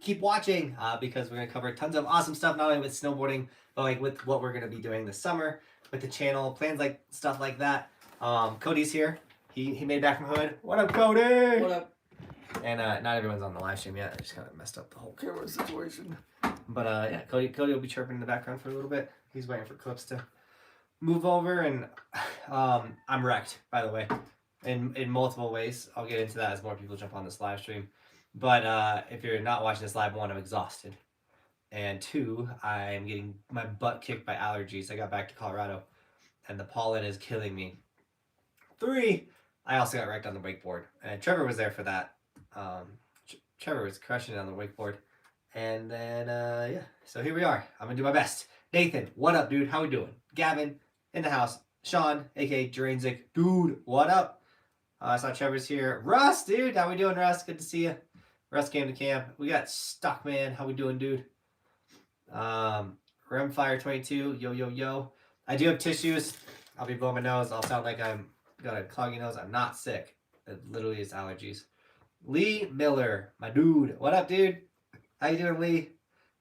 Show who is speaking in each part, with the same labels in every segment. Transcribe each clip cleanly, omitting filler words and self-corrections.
Speaker 1: keep watching because we're gonna cover tons of awesome stuff, not only with snowboarding, but like with what we're gonna be doing this summer with the channel, plans like stuff like that. Cody's here. He made it back from Hood. What up, Cody?
Speaker 2: What up?
Speaker 1: And not everyone's on the live stream yet. I just kind of messed up the whole camera situation. But yeah, Cody will be chirping in the background for a little bit. He's waiting for clips to move over, and I'm wrecked, by the way, in multiple ways. I'll get into that as more people jump on this live stream. But if you're not watching this live, one, I'm exhausted, and two, I'm getting my butt kicked by allergies. I got back to Colorado, and the pollen is killing me. Three, I also got wrecked on the wakeboard, and Trevor was there for that. Trevor was crushing it on the wakeboard. And then, yeah, so here we are. I'm going to do my best. Nathan, what up, dude? How we doing? Gavin, in the house. Sean, a.k.a. Drainzik, dude, what up? I saw Trevor's here. Russ, dude, how we doing, Russ? Good to see you. Russ came to camp. We got Stockman. How we doing, dude? Remfire22, yo, yo, yo. I do have tissues. I'll be blowing my nose. I'll sound like I'm got a cloggy nose. I'm not sick. It literally is allergies. Lee Miller, my dude. What up, dude? How you doing, Lee?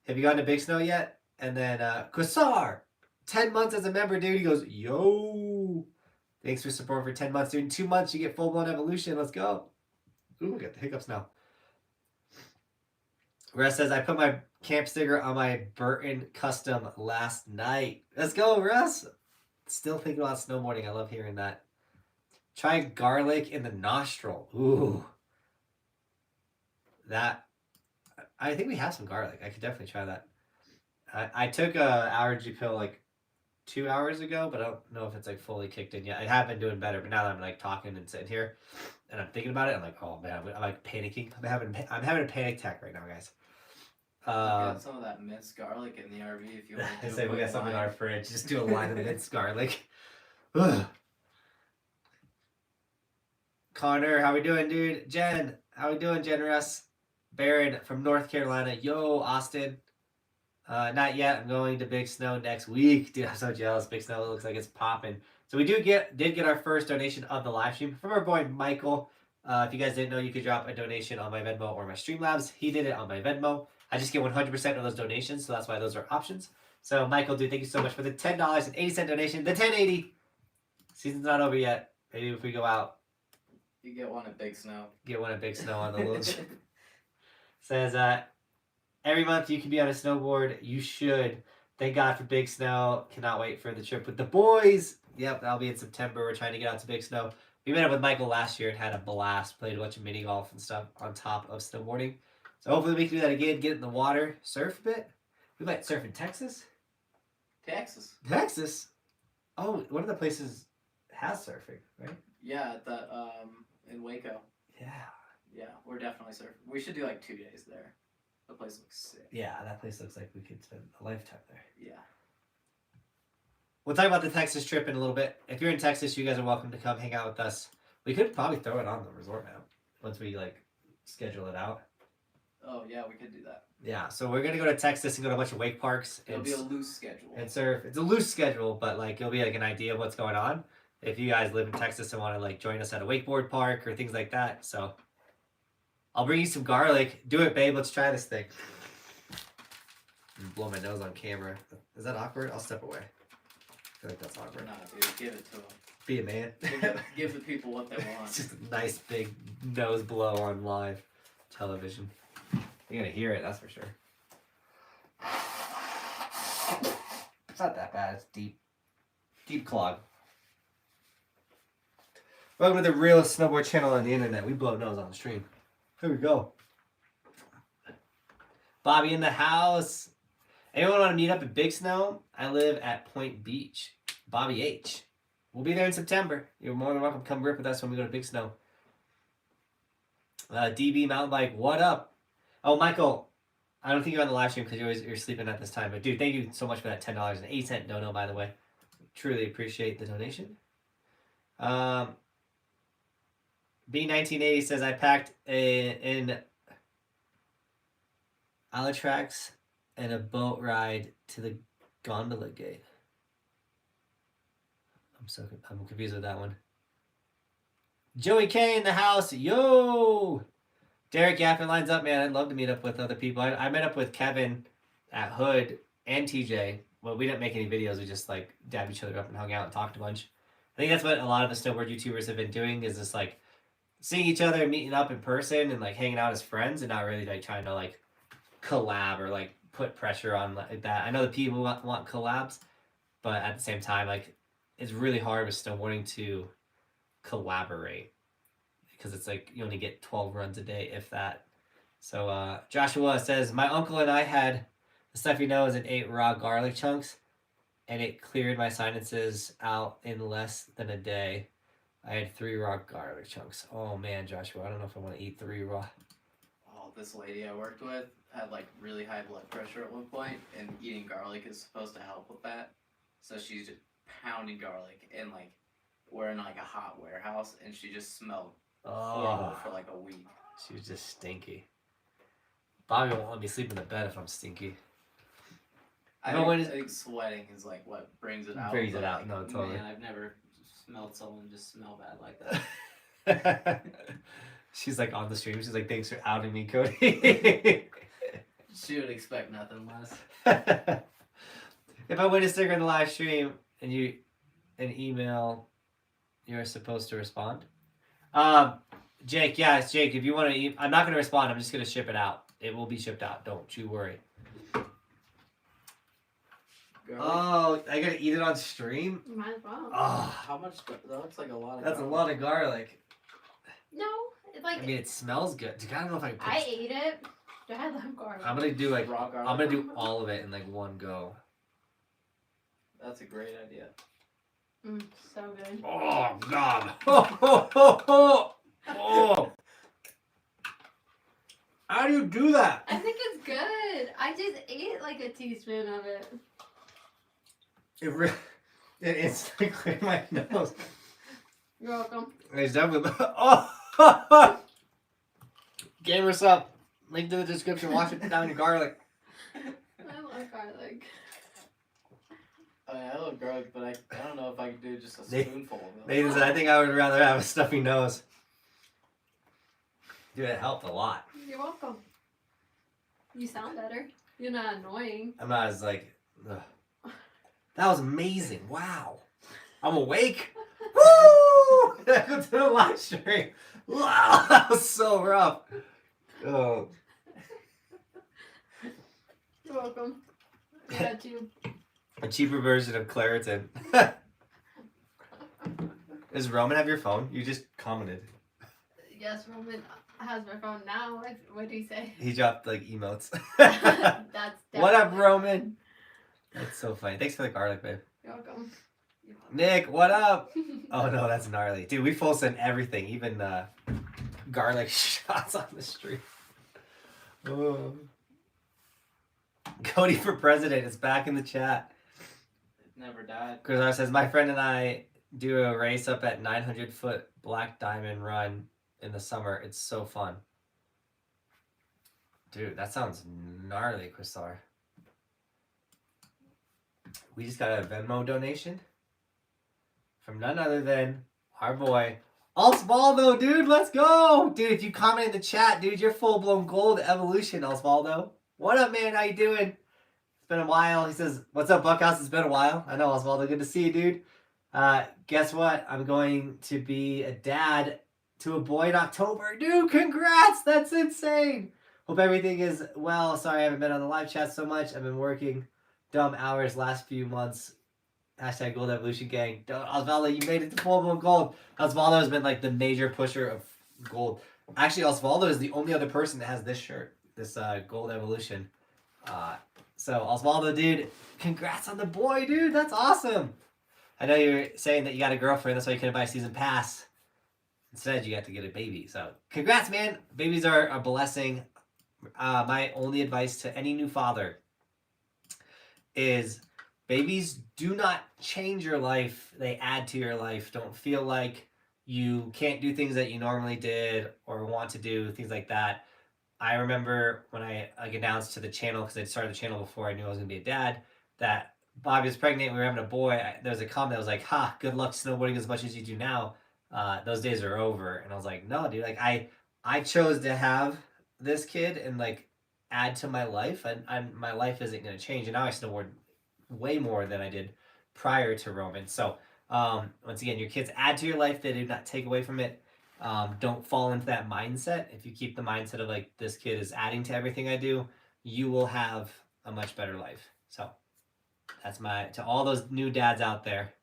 Speaker 1: Have you gotten to Big Snow yet? And then Quasar, 10 months as a member, dude. He goes, yo. Thanks for support for 10 months, dude. In 2 months, you get full-blown evolution. Let's go. Ooh, I got the hiccups now. Russ says, I put my camp sticker on my Burton custom last night. Let's go, Russ. Still thinking about snowboarding. I love hearing that. Try garlic in the nostril. Ooh. That, I think we have some garlic. I could definitely try that. I took a allergy pill like 2 hours ago, but I don't know if it's like fully kicked in yet. I have been doing better, but now that I'm like talking and sitting here and I'm thinking about it, I'm like, oh man, I'm like panicking. I'm having a panic attack right now, guys.
Speaker 2: Got some of that minced garlic in the RV if you want to do
Speaker 1: say we got something in our fridge. Just do a line of minced garlic. Connor, how we doing, dude? Jen, how we doing, Jen Russ? Baron from North Carolina. Yo, Austin. Not yet. I'm going to Big Snow next week. Dude, I'm so jealous. Big Snow looks like it's popping. So we did get our first donation of the live stream from our boy Michael. If you guys didn't know, you could drop a donation on my Venmo or my Streamlabs. He did it on my Venmo. I just get 100% of those donations, so that's why those are options. So Michael, dude, thank you so much for the $10.80 donation. The 1080. Season's not over yet. Maybe if we go out,
Speaker 2: you get one at Big Snow.
Speaker 1: Get one at Big Snow on the little. Says every month you can be on a snowboard. You should. Thank God for Big Snow. Cannot wait for the trip with the boys. Yep, that'll be in September. We're trying to get out to Big Snow. We met up with Michael last year and had a blast. Played a bunch of mini golf and stuff on top of snowboarding. So hopefully we can do that again. Get in the water, surf a bit. We might surf in Texas. Texas. Oh, one of the places has surfing, right?
Speaker 2: Yeah, the in Waco.
Speaker 1: Yeah.
Speaker 2: Yeah, we're definitely surfing. We should do like 2 days there. The place looks sick.
Speaker 1: Yeah, that place looks like we could spend a lifetime there.
Speaker 2: Yeah.
Speaker 1: We'll talk about the Texas trip in a little bit. If you're in Texas, you guys are welcome to come hang out with us. We could probably throw it on the resort map once we like schedule it out.
Speaker 2: Oh yeah, we could do that.
Speaker 1: Yeah, so we're gonna go to Texas and go to a bunch of wake parks.
Speaker 2: It'll be a loose schedule.
Speaker 1: And surf. It's a loose schedule, but like it'll be like an idea of what's going on. If you guys live in Texas and want to like join us at a wakeboard park or things like that, so I'll bring you some garlic. Do it, babe. Let's try this thing. Blow my nose on camera. Is that awkward? I'll step away. I feel like that's awkward.
Speaker 2: Nah, dude, give it to them.
Speaker 1: Be a man.
Speaker 2: Give the people what they want.
Speaker 1: It's just a nice big nose blow on live television. You're gonna hear it, that's for sure. It's not that bad. It's deep. Deep clog. Welcome to the realest snowboard channel on the internet. We blow nose on the stream. Here we go. Bobby in the house. Anyone want to meet up at Big Snow? I live at Point Beach. Bobby H. We'll be there in September. You're more than welcome to come rip with us when we go to Big Snow. DB Mountain Bike, what up? Oh, Michael, I don't think you're on the live stream because you're sleeping at this time. But dude, thank you so much for that $10.08 dono, by the way. Truly appreciate the donation. B1980 says, I packed in Alatrax and a boat ride to the gondola gate. I'm confused with that one. Joey K in the house. Yo! Derek, yeah, if it lines up, man, I'd love to meet up with other people. I met up with Kevin at Hood and TJ. Well, we didn't make any videos. We just like dabbed each other up and hung out and talked a bunch. I think that's what a lot of the snowboard YouTubers have been doing is just like seeing each other, meeting up in person, and like hanging out as friends, and not really like trying to like collab or like put pressure on like that. I know the people want collabs, but at the same time, like it's really hard with snowboarding to collaborate because it's like you only get 12 runs a day, if that. So Joshua says, my uncle and I had the stuffy nose and ate raw garlic chunks, and it cleared my sinuses out in less than a day. I had 3 raw garlic chunks. Oh man, Joshua, I don't know if I want to eat 3 raw.
Speaker 2: Oh, this lady I worked with had like really high blood pressure at one point, and eating garlic is supposed to help with that. So she's just pounding garlic, and like we're in like a hot warehouse, and she just smelled horrible for like a week.
Speaker 1: She was just stinky. Bobby won't let me sleep in the bed if I'm stinky.
Speaker 2: I think sweating is like what brings it out.
Speaker 1: Brings it out,
Speaker 2: like,
Speaker 1: no, totally.
Speaker 2: Man, I've never smelled someone just smell bad like that.
Speaker 1: She's like on the stream. She's like, thanks for outing me, Cody.
Speaker 2: She would expect nothing less.
Speaker 1: If I win a sticker in the live stream and you an email, you're supposed to respond. Jake, yeah, it's Jake. If you want to, I'm not going to respond. I'm just going to ship it out. It will be shipped out. Don't you worry.
Speaker 2: Garlic?
Speaker 1: Oh, I got to eat it on stream?
Speaker 3: Might as well.
Speaker 1: Oh,
Speaker 2: How much? That looks like a lot of
Speaker 1: that's
Speaker 2: garlic.
Speaker 1: a lot of garlic.
Speaker 3: No, it's like
Speaker 1: I mean, it smells good. I don't know if I can put...
Speaker 3: I ate it. I love garlic.
Speaker 1: I'm going to do like,
Speaker 2: Raw garlic?
Speaker 1: I'm going to do all of it in like one go.
Speaker 2: That's a great idea.
Speaker 3: So good.
Speaker 1: Oh, God. Oh. How do you do that?
Speaker 3: I think it's good. I just ate like a teaspoon of it.
Speaker 1: It instantly cleared my nose.
Speaker 3: You're welcome.
Speaker 1: It's definitely... Oh! Gamers Up. Link to the description. Wash it down your garlic.
Speaker 3: I love garlic.
Speaker 2: I mean, I love garlic, but I don't know if I could do just a spoonful of it.
Speaker 1: Nathan said, I think I would rather have a stuffy nose. Dude, it helped a lot.
Speaker 3: You're welcome. You sound better. You're not annoying.
Speaker 1: I'm not as like... Ugh. That was amazing. Wow. I'm awake. Woo! Go to the live stream. Wow, that was so rough. Oh.
Speaker 3: You're welcome. I got you.
Speaker 1: A cheaper version of Claritin. Does Roman have your phone? You just commented.
Speaker 3: Yes, Roman has my phone now. What do you say?
Speaker 1: He dropped like emotes.
Speaker 3: That's
Speaker 1: What up, Roman? That's so funny. Thanks for the garlic, babe.
Speaker 3: You're welcome.
Speaker 1: Nick, what up? Oh no, that's gnarly. Dude, we full send everything, even garlic shots on the street. Oh. Cody for president is back in the chat.
Speaker 2: It never died.
Speaker 1: Krizar says, my friend and I do a race up at 900-foot Black Diamond Run in the summer. It's so fun. Dude, that sounds gnarly, Krizar. We just got a Venmo donation from none other than our boy, Osvaldo, dude. Let's go. Dude, if you comment in the chat, dude, you're full-blown gold evolution, Osvaldo. What up, man? How you doing? It's been a while. He says, what's up, Buckhouse? It's been a while. I know, Osvaldo. Good to see you, dude. Guess what? I'm going to be a dad to a boy in October. Dude, congrats. That's insane. Hope everything is well. Sorry I haven't been on the live chat so much. I've been working dumb hours last few months. Hashtag Gold Evolution Gang. Osvaldo, you made it to full-blown gold. Osvaldo has been like the major pusher of gold. Actually, Osvaldo is the only other person that has this shirt. This Gold Evolution. So, Osvaldo, dude, congrats on the boy, dude. That's awesome. I know you're saying that you got a girlfriend. That's why you couldn't buy a season pass. Instead, you got to get a baby. So, congrats, man. Babies are a blessing. My only advice to any new father is babies do not change your life. They add to your life. Don't feel like you can't do things that you normally did or want to do, things like that. I remember when I announced to the channel, because I'd started the channel before I knew I was going to be a dad, that Bobby was pregnant, we were having a boy. There was a comment that was like, ha, good luck snowboarding as much as you do now. Those days are over. And I was like, no, dude, like I I chose to have this kid and like add to my life, and my life isn't going to change. And now I snowboard way more than I did prior to Roman. So once again, your kids add to your life; they do not take away from it. Don't fall into that mindset. If you keep the mindset of like this kid is adding to everything I do, you will have a much better life. So that's my to all those new dads out there.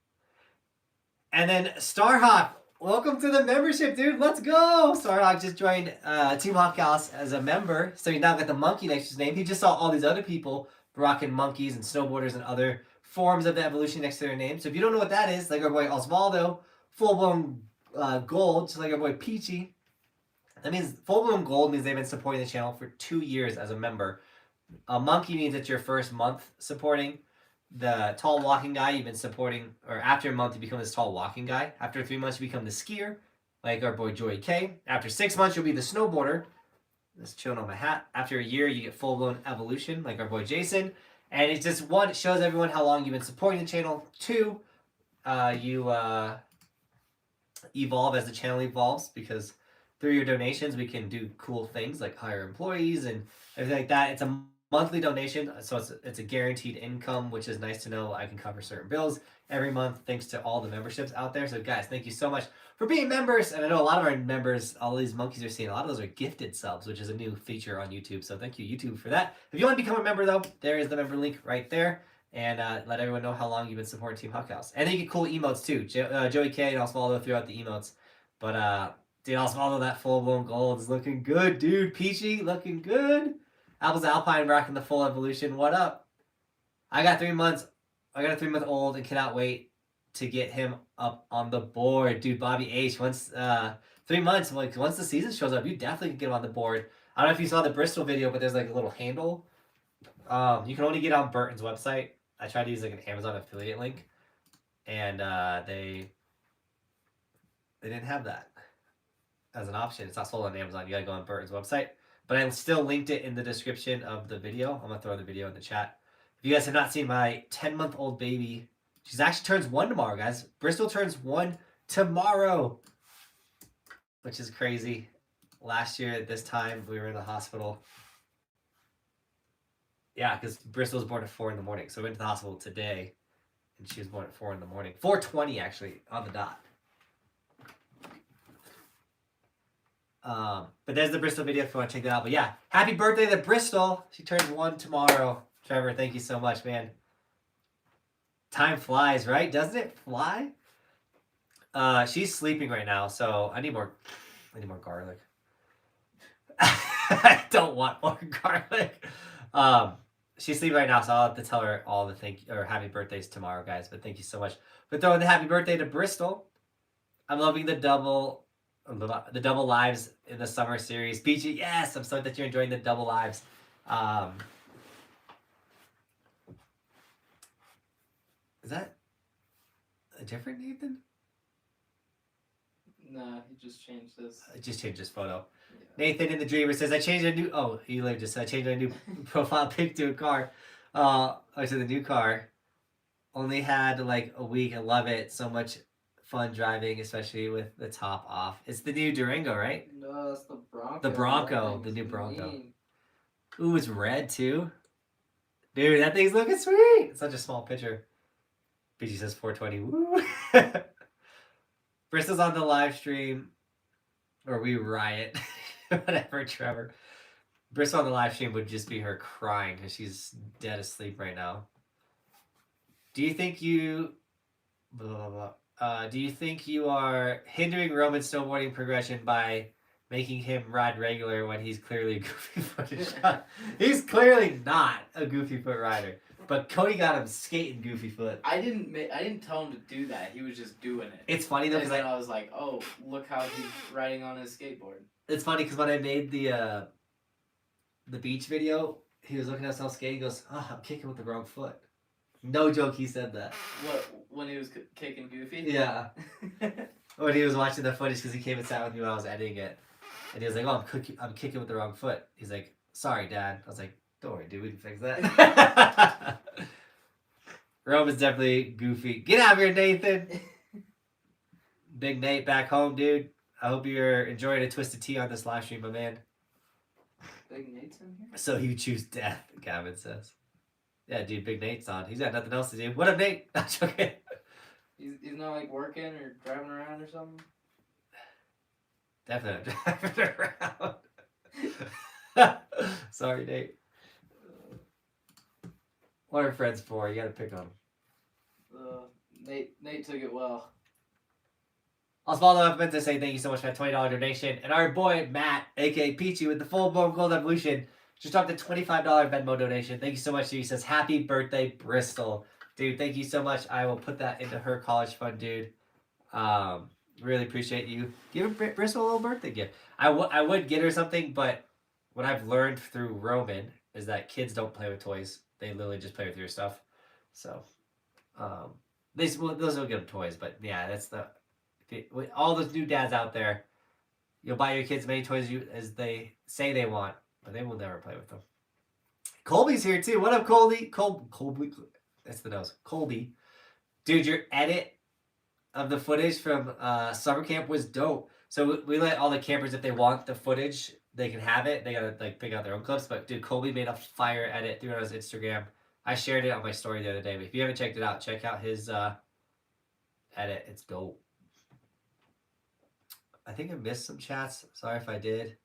Speaker 1: And then Starhawk, welcome to the membership, dude. Let's go. Starhawk just joined Team Buckhouse as a member, so he's now got the monkey next to his name. He just saw all these other people rocking monkeys and snowboarders and other forms of the evolution next to their name. So if you don't know what that is, like our boy Osvaldo, full-blown gold, just like our boy Peachy. That means full-blown gold means they've been supporting the channel for 2 years as a member. A monkey means it's your first month supporting. The tall walking guy you've been supporting, or after a month you become this tall walking guy. After 3 months you become the skier, like our boy Joey K. After 6 months you'll be the snowboarder. Just chilling on my hat. After a year you get full-blown evolution, like our boy Jason. And it's just one, it shows everyone how long you've been supporting the channel. 2, you evolve as the channel evolves, because through your donations we can do cool things like hire employees and everything like that. It's a monthly donation, so it's a guaranteed income, which is nice to know. I can cover certain bills every month thanks to all the memberships out there. So guys, thank you so much for being members. And I know a lot of our members, all these monkeys are seeing, a lot of those are gifted subs, which is a new feature on YouTube. So thank you, YouTube, for that. If you want to become a member though, there is the member link right there. And let everyone know how long you've been supporting Team Buckhouse. And then you get cool emotes too. Joey K and Osvaldo threw out the emotes. But dude, Osvaldo, that full-blown gold is looking good, dude. Peachy, looking good. Apples Alpine rocking the full evolution. What up? I got 3 months. I got a 3-month-old and cannot wait to get him up on the board. Dude, Bobby H, once 3 months, like once the season shows up, you definitely can get him on the board. I don't know if you saw the Bristol video, but there's like a little handle. You can only get on Burton's website. I tried to use like an Amazon affiliate link, and they didn't have that as an option. It's not sold on Amazon. You gotta go on Burton's website. But I still linked it in the description of the video. I'm going to throw the video in the chat. If you guys have not seen my 10-month-old baby, she's actually turns 1 tomorrow, guys. Bristol turns 1 tomorrow, which is crazy. Last year at this time, we were in the hospital. Yeah, because Bristol was born at 4 in the morning. So we went to the hospital today, and she was born at 4 in the morning. 4:20, actually, on the dot. But there's the Bristol video if you want to check that out. But yeah, happy birthday to Bristol. She turns 1 tomorrow. Trevor, thank you so much, man. Time flies, right? Doesn't it fly? She's sleeping right now, so I need more garlic. I don't want more garlic. She's sleeping right now, so I'll have to tell her all the happy birthdays tomorrow, guys. But thank you so much for throwing the happy birthday to Bristol. I'm loving the double lives in the summer series. Peachy, yes, I'm so that you're enjoying the double lives. Is that a different Nathan?
Speaker 2: Nah, he just changed this.
Speaker 1: I just changed his photo. Yeah. Nathan in the Dreamer says, I changed a new, he lived just, I changed a new profile pic to a car. To the new car. Only had like a week. I love it. So much fun driving, especially with the top off. It's the new Durango, right?
Speaker 2: No, it's the Bronco.
Speaker 1: The Bronco, the new Bronco. Ooh, it's red too. Dude, that thing's looking sweet. It's such a small picture. BG says 420. Woo. Bristol's on the live stream, or we riot. Whatever, Trevor. Bristol on the live stream would just be her crying because she's dead asleep right now. Do you think you... Blah, blah, blah. Do you think you are hindering Roman's snowboarding progression by making him ride regular when he's clearly a goofy footed shot? He's clearly not a goofy foot rider, but Cody got him skating goofy foot.
Speaker 2: I didn't tell him to do that. He was just doing it.
Speaker 1: It's funny though because
Speaker 2: I was like, oh, look how he's riding on his skateboard.
Speaker 1: It's funny because when I made the beach video, he was looking at himself skating. He goes, "Oh, I'm kicking with the wrong foot." No joke, he said that.
Speaker 2: What, when he was kicking Goofy?
Speaker 1: Yeah. When he was watching the footage, because he came and sat with me when I was editing it. And he was like, "Oh, I'm kicking with the wrong foot." He's like, "Sorry, Dad." I was like, "Don't worry, dude, we can fix that." Rome is definitely goofy. Get out of here, Nathan. Big Nate back home, dude. I hope you're enjoying a twisted tea on this live stream, my man.
Speaker 2: Big Nate's in here?
Speaker 1: So you choose death, Gavin says. Yeah, dude, Big Nate's on. He's got nothing else to do. What up, Nate? That's okay.
Speaker 2: He's not like working or driving around or something?
Speaker 1: Definitely not driving around. Sorry, Nate. What are friends for? You gotta pick on them.
Speaker 2: Nate took it well.
Speaker 1: Osvaldo, I've meant to say thank you so much for that $20 donation. And our boy, Matt, a.k.a. Peachy, with the full-blown gold evolution, just dropped a $25 Venmo donation. Thank you so much, dude. He says, happy birthday, Bristol. Dude, thank you so much. I will put that into her college fund, dude. Really appreciate you. Give Bristol a little birthday gift. I would get her something, but what I've learned through Roman is that kids don't play with toys. They literally just play with your stuff. So, those will get them toys, but yeah, that's with all those new dads out there, you'll buy your kids as many toys as they say they want, but they will never play with them. Colby's here too. What up, Colby? Colby, that's the nose. Colby, dude, your edit of the footage from summer camp was dope. So we let all the campers, if they want the footage, they can have it. They gotta like pick out their own clips. But dude, Colby made a fire edit through on his Instagram. I shared it on my story the other day. But if you haven't checked it out, check out his edit. It's dope. I think I missed some chats. Sorry if I did.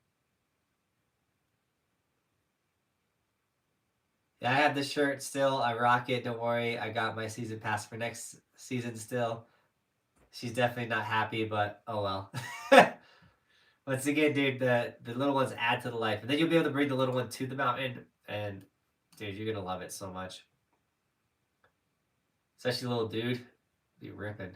Speaker 1: Yeah, I have this shirt still. I rock it. Don't worry. I got my season pass for next season still. She's definitely not happy, but oh well. Once again, dude, the little ones add to the life. And then you'll be able to bring the little one to the mountain. And, dude, you're going to love it so much. Especially little dude. Be ripping.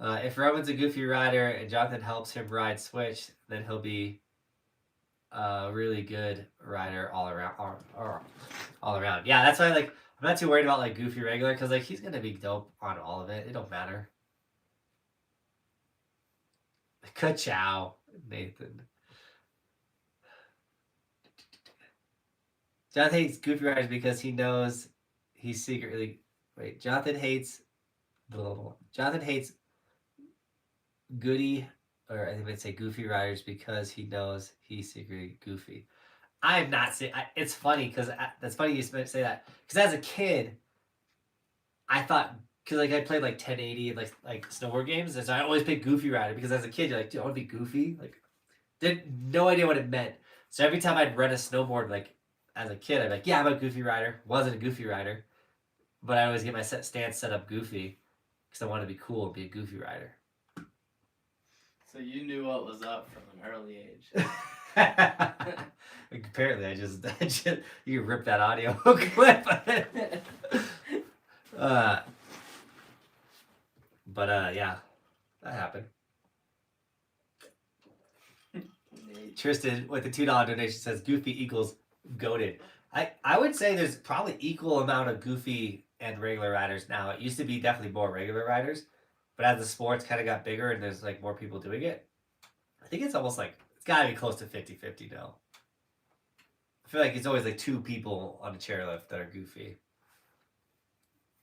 Speaker 1: If Roman's a goofy rider and Johnathan helps him ride switch, then he'll be a really good rider all around. All around. Yeah, that's why like I'm not too worried about like goofy regular because like he's gonna be dope on all of it. It don't matter. Ka-chow, Nathan. Johnathan hates goofy riders because he knows he's secretly. Wait, Johnathan hates goody, or I think they'd say goofy riders because he knows he's secretly goofy. I'm not saying it's funny because that's funny you say that because as a kid, I thought because like I played like 1080 and like snowboard games, and so I always picked goofy rider because as a kid you're like, dude, I want to be goofy. Like, did no idea what it meant. So every time I'd run a snowboard like as a kid, I'd be like, yeah, I'm a goofy rider. Wasn't a goofy rider, but I always get my stance set up goofy because I wanted to be cool and be a goofy rider.
Speaker 2: So you knew what was up from an early age.
Speaker 1: Apparently, I just you ripped that audio clip. Yeah, that happened. Tristan with the $2 donation says goofy equals goated. I would say there's probably equal amount of goofy and regular riders now. It used to be definitely more regular riders. But as the sports kind of got bigger and there's like more people doing it, I think it's almost like it's got to be close to 50-50 now. I feel like it's always like two people on a chairlift that are goofy.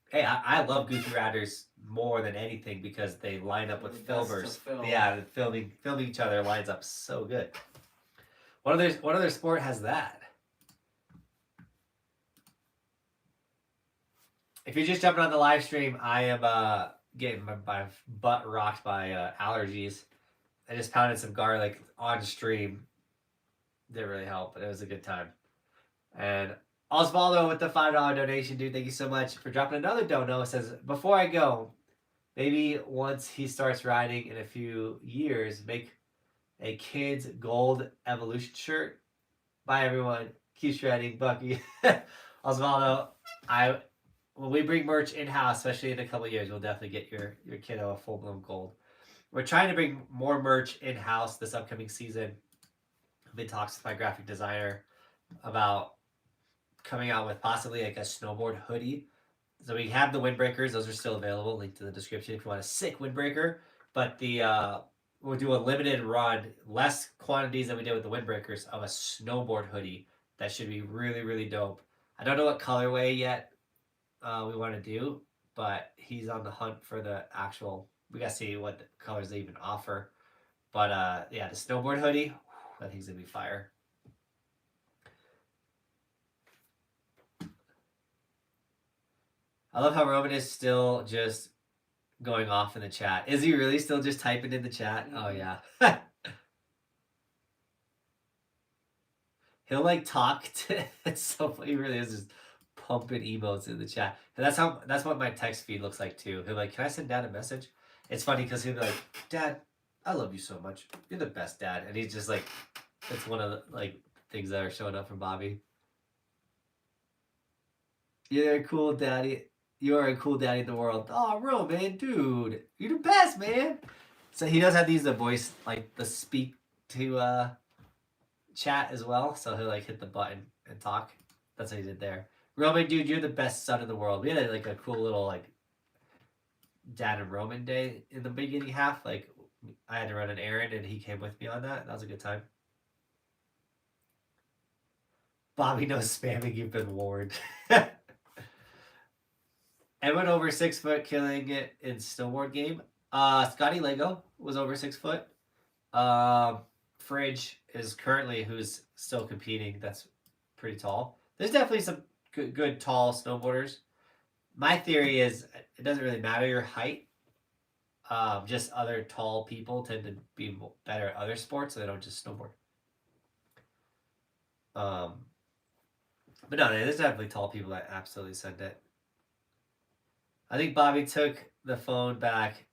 Speaker 1: Hey, I love goofy riders more than anything because they line up with filmers. Yeah, filming each other lines up so good. What other sport has that? If you're just jumping on the live stream, I am getting my butt rocked by allergies. I just pounded some garlic on stream. Didn't really help, but it was a good time. And Osvaldo with the $5 donation, dude, thank you so much for dropping another dono. It says, before I go, maybe once he starts riding in a few years, make a kid's gold evolution shirt. Bye, everyone. Keep shredding, Bucky. Osvaldo, when we bring merch in-house, especially in a couple of years, we'll definitely get your kiddo a full-blown gold. We're trying to bring more merch in-house this upcoming season. I've been talking with my graphic designer about coming out with possibly like a snowboard hoodie. So we have the windbreakers. Those are still available. Link to the description if you want a sick windbreaker. But we'll do a limited run, less quantities than we did with the windbreakers, of a snowboard hoodie that should be really, really dope. I don't know what colorway yet we want to do, but he's on the hunt for the actual. We gotta see what the colors they even offer. But yeah, the snowboard hoodie, I think it's gonna be fire. I love how Roman is still just going off in the chat. Is he really still just typing in the chat? Oh yeah. He'll like talk to it's so funny. He really is just pumping emotes in the chat. And that's what my text feed looks like too. He'll be like, can I send Dad a message? It's funny because he'll be like, Dad, I love you so much. You're the best dad. And he's just like, it's one of the like things that are showing up from Bobby. You're a cool daddy. You're a cool daddy in the world. Oh, Roman, dude, you're the best, man. So he does have these the voice like the speak to chat as well. So he'll like hit the button and talk. That's what he did there. Roman, dude, you're the best son in the world. We had like a cool little like dad and Roman day in the beginning half. Like I had to run an errand and he came with me on that. That was a good time. Bobby knows spamming. You've been warned. I went over 6 foot, killing it in snowboard game. Scotty Lego was over 6 foot. Fridge is currently who's still competing. That's pretty tall. There's definitely some good tall snowboarders. My theory is it doesn't really matter your height. Just other tall people tend to be better at other sports, so they don't just snowboard. But no, there's definitely tall people that absolutely send it. I think Bobby took the phone back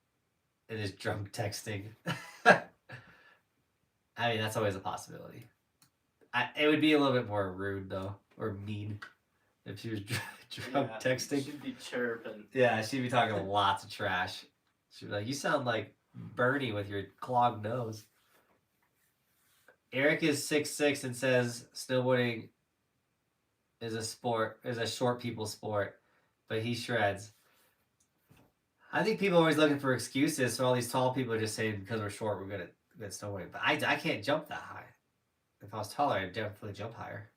Speaker 1: and is drunk texting. I mean, that's always a possibility. It would be a little bit more rude, though, or mean if she was drunk texting.
Speaker 2: She'd be chirping.
Speaker 1: Yeah, she'd be talking lots of trash. She'd be like, you sound like Bernie with your clogged nose. Eric is 6'6" and says snowboarding is a short people sport, but he shreds. I think people are always looking for excuses, so all these tall people are just saying because we're short, we're good at snowboarding. But I can't jump that high. If I was taller, I'd definitely jump higher.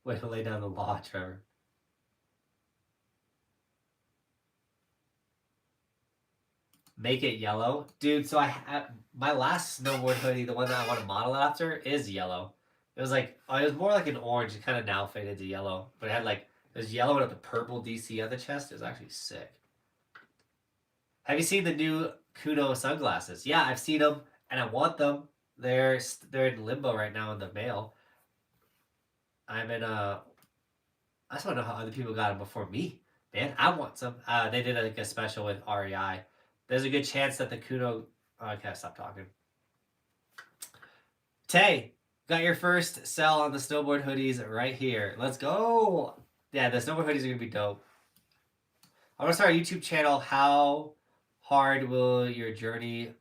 Speaker 1: Way to lay down the law, Trevor. Make it yellow. Dude, so my last snowboard hoodie, the one that I want to model after, is yellow. It was like, it was more like an orange. It kind of now faded to yellow. But it had like, it was yellow with the purple DC on the chest. It was actually sick. Have you seen the new Khuno sunglasses? Yeah, I've seen them and I want them. They're in limbo right now in the mail. I just want to know how other people got them before me. Man, I want some. They did like a special with REI. There's a good chance that the Khuno... Oh, I can't stop talking. Tay, got your first sell on the snowboard hoodies right here. Let's go. Yeah, the snowboard hoodies are going to be dope. I want to start a YouTube channel. How hard will your journey...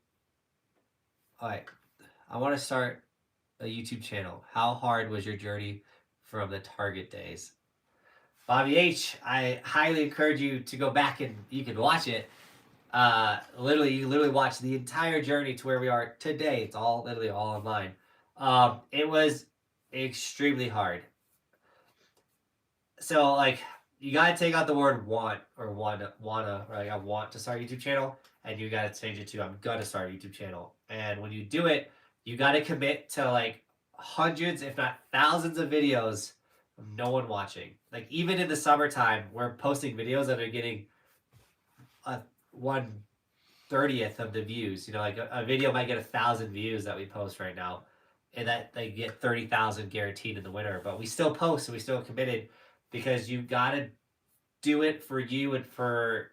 Speaker 1: All right. I want to start a YouTube channel. How hard was your journey from the Target days? Bobby H, I highly encourage you to go back and you can watch it. You literally watch the entire journey to where we are today. It's all literally all online. It was extremely hard. So like you gotta take out the word want or wanna, right? I want to start a YouTube channel, and you gotta change it to I'm gonna start a YouTube channel. And when you do it, you gotta commit to like hundreds, if not thousands of videos of no one watching. Like even in the summertime, we're posting videos that are getting 1/30th of the views. You know, like a video might get 1,000 views that we post right now, and that they get 30,000 guaranteed in the winter. But we still post and we still committed because you gotta do it for you and for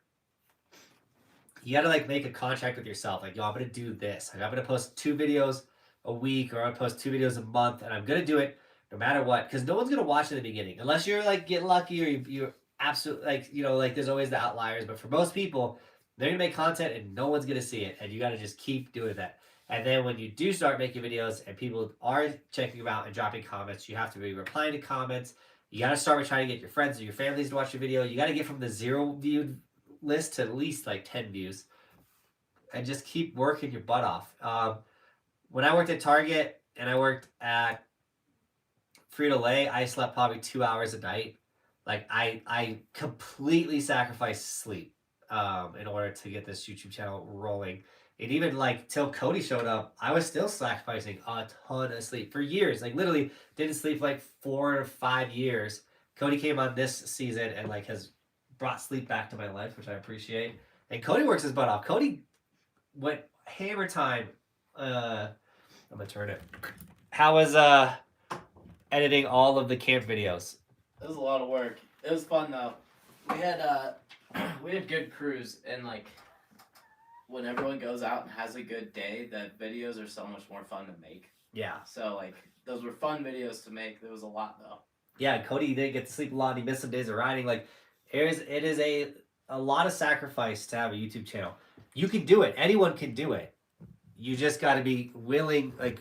Speaker 1: you gotta like make a contract with yourself. Like, yo, I'm gonna do this. Like, I'm gonna post 2 videos a week, or I'm gonna post 2 videos a month, and I'm gonna do it no matter what, because no one's gonna watch in the beginning unless you're like get lucky or you're absolutely like, you know, like there's always the outliers. But for most people, they're gonna make content and no one's gonna see it, and you gotta just keep doing that. And then when you do start making videos and people are checking them out and dropping comments, you have to be replying to comments. You gotta start with trying to get your friends or your families to watch your video. You gotta get from the 0 viewed list to at least like 10 views. and just keep working your butt off. When I worked at Target and I worked at Frito-Lay, I slept probably 2 hours a night. Like I completely sacrificed sleep in order to get this YouTube channel rolling. And even like till Cody showed up, I was still sacrificing a ton of sleep for years. Like literally didn't sleep like 4 or 5 years. Cody came on this season and like has brought sleep back to my life, which I appreciate. And Cody works his butt off. Cody went hammer time. I'm gonna turn it. How was editing all of the camp videos?
Speaker 2: It was a lot of work. It was fun though. We had good crews, and like when everyone goes out and has a good day, the videos are so much more fun to make.
Speaker 1: Yeah.
Speaker 2: So like those were fun videos to make. There was a lot though.
Speaker 1: Yeah, Cody didn't get to sleep a lot. He missed some days of riding. Like it is a lot of sacrifice to have a YouTube channel. You can do it. Anyone can do it. You just got to be willing, like,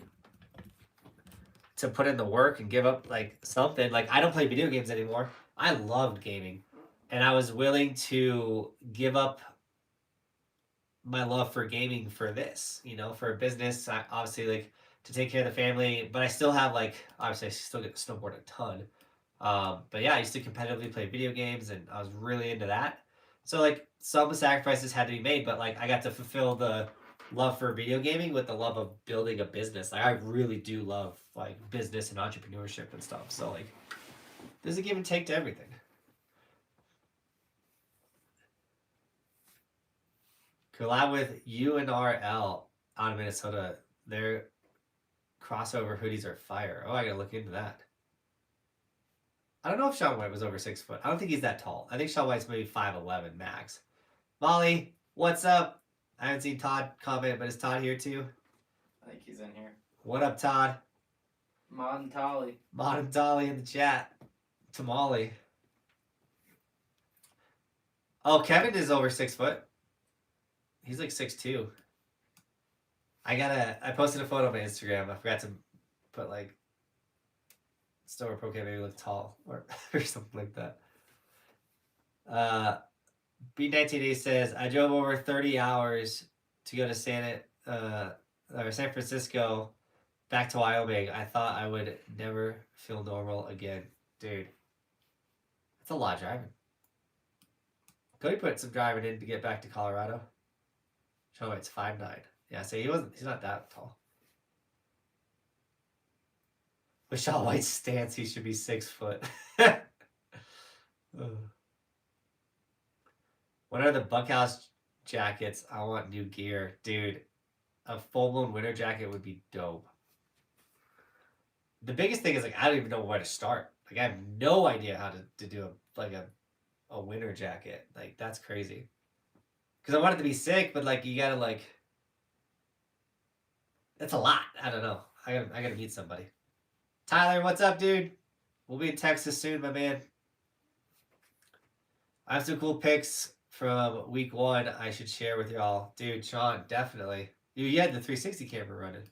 Speaker 1: to put in the work and give up like something. Like I don't play video games anymore. I loved gaming, and I was willing to give up my love for gaming for this, you know, for a business. I obviously like to take care of the family, but I still have like obviously I still get to snowboard a ton. But yeah, I used to competitively play video games, and I was really into that. So like some sacrifices had to be made, but like I got to fulfill the love for video gaming with the love of building a business. Like I really do love like business and entrepreneurship and stuff. So like there's a give and take to everything. Collab with UNRL out of Minnesota. Their crossover hoodies are fire. Oh, I gotta look into that. I don't know if Sean White was over 6 foot. I don't think he's that tall. I think Sean White's maybe 5'11" max. Molly, what's up? I haven't seen Todd comment, but is Todd here too?
Speaker 2: I think he's in here.
Speaker 1: What up, Todd?
Speaker 2: Mod and Tolly.
Speaker 1: Mod and Dolly in the chat. Tamale. Oh, Kevin is over 6 foot. He's like 6'2". I posted a photo on my Instagram. I forgot to put like Snowboard Pro Camp maybe look tall or something like that. B19A says, I drove over 30 hours to go to San Francisco back to Wyoming. I thought I would never feel normal again. Dude, that's a lot of driving. Cody put some driving in to get back to Colorado. Show it's 5'9". Yeah, so he's not that tall. With Shaw White's stance, he should be 6 foot. What are the Buckhouse jackets? I want new gear. Dude, a full-blown winter jacket would be dope. The biggest thing is, like, I don't even know where to start. Like, I have no idea how to do a winter jacket. Like, that's crazy. Because I want it to be sick, but, like, you gotta, like... That's a lot. I don't know. I gotta meet somebody. Tyler, what's up, dude? We'll be in Texas soon, my man. I have some cool pics from week 1 I should share with y'all. Dude, Sean, definitely. You had the 360 camera running.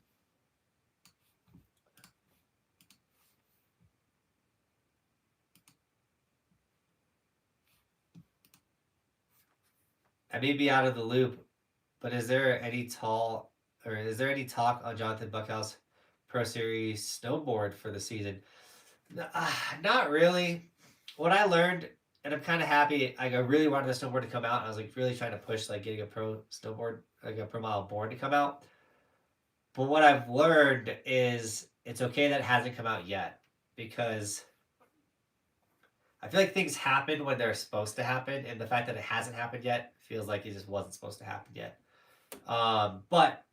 Speaker 1: I may be out of the loop, but is there any talk on Johnathan Buckhouse Pro Series snowboard for the season? Not really. What I learned, and I'm kind of happy, I really wanted the snowboard to come out. I was like really trying to push like getting a pro snowboard, like a pro model board to come out. But what I've learned is it's okay that it hasn't come out yet, because I feel like things happen when they're supposed to happen, and the fact that it hasn't happened yet feels like it just wasn't supposed to happen yet. But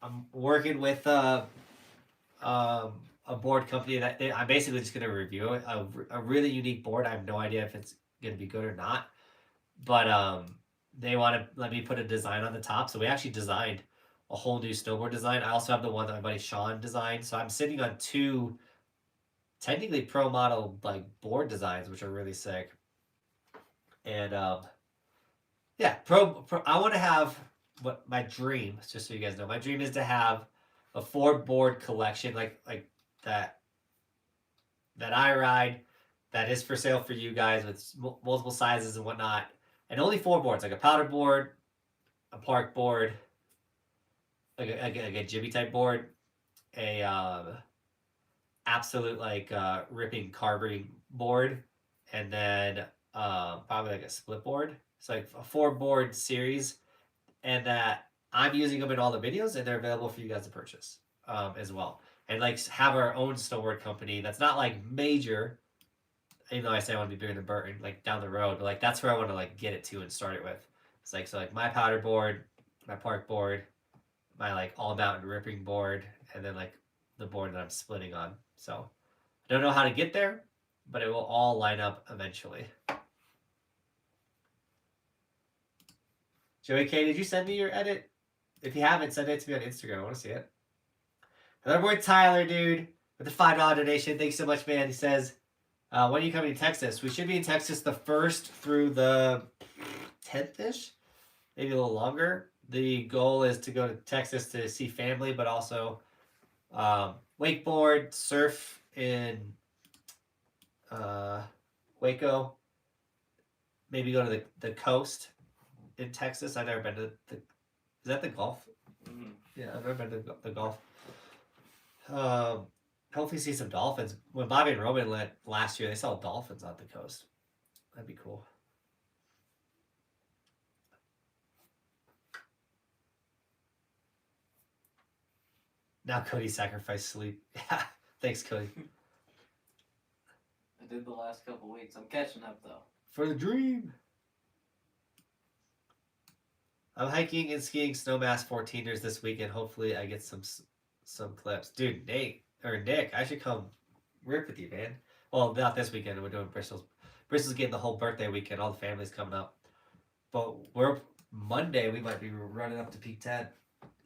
Speaker 1: I'm working with a board company that I'm basically just going to review it. A really unique board. I have no idea if it's going to be good or not, but they want to let me put a design on the top. So we actually designed a whole new snowboard design. I also have the one that my buddy Sean designed. So I'm sitting on 2 technically pro model like board designs, which are really sick. And yeah, I want to have what my dream, just so you guys know, my dream is to have a 4 board collection like that I ride, that is for sale for you guys with multiple sizes and whatnot, and only 4 boards, like a powder board, a park board, a jibby type board, a absolute like ripping carbon board, and then probably like a split board. It's like a 4 board series, and that I'm using them in all the videos, and they're available for you guys to purchase as well. And like have our own snowboard company that's not like major, even though I say I want to be bigger than Burton, like down the road, but like that's where I want to like get it to and start it with. It's like so like my powder board, my park board, my like all mountain ripping board, and then like the board that I'm splitting on. So I don't know how to get there, but it will all line up eventually. Joey K, did you send me your edit? If you haven't, send it to me on Instagram. I want to see it. Another boy Tyler, dude, with the $5 donation. Thanks so much, man. He says, when are you coming to Texas? We should be in Texas the 1st through the 10th-ish, maybe a little longer. The goal is to go to Texas to see family, but also wakeboard, surf in Waco, maybe go to the coast in Texas. I've never been to the... Is that the Gulf?
Speaker 2: Mm-hmm.
Speaker 1: Yeah, I've never been to the Gulf. Hopefully see some dolphins. When Bobby and Roman went last year, they saw dolphins on the coast. That'd be cool. Now Cody sacrificed sleep. Yeah, thanks, Cody.
Speaker 2: I did the last couple weeks. I'm catching up though.
Speaker 1: For the dream. I'm hiking and skiing Snowmass 14ers this weekend. Hopefully, I get some clips. Dude, Nick, I should come rip with you, man. Well, not this weekend. We're doing Bristol's. Bristol's getting the whole birthday weekend. All the family's coming up. But Monday, we might be running up to Peak 10,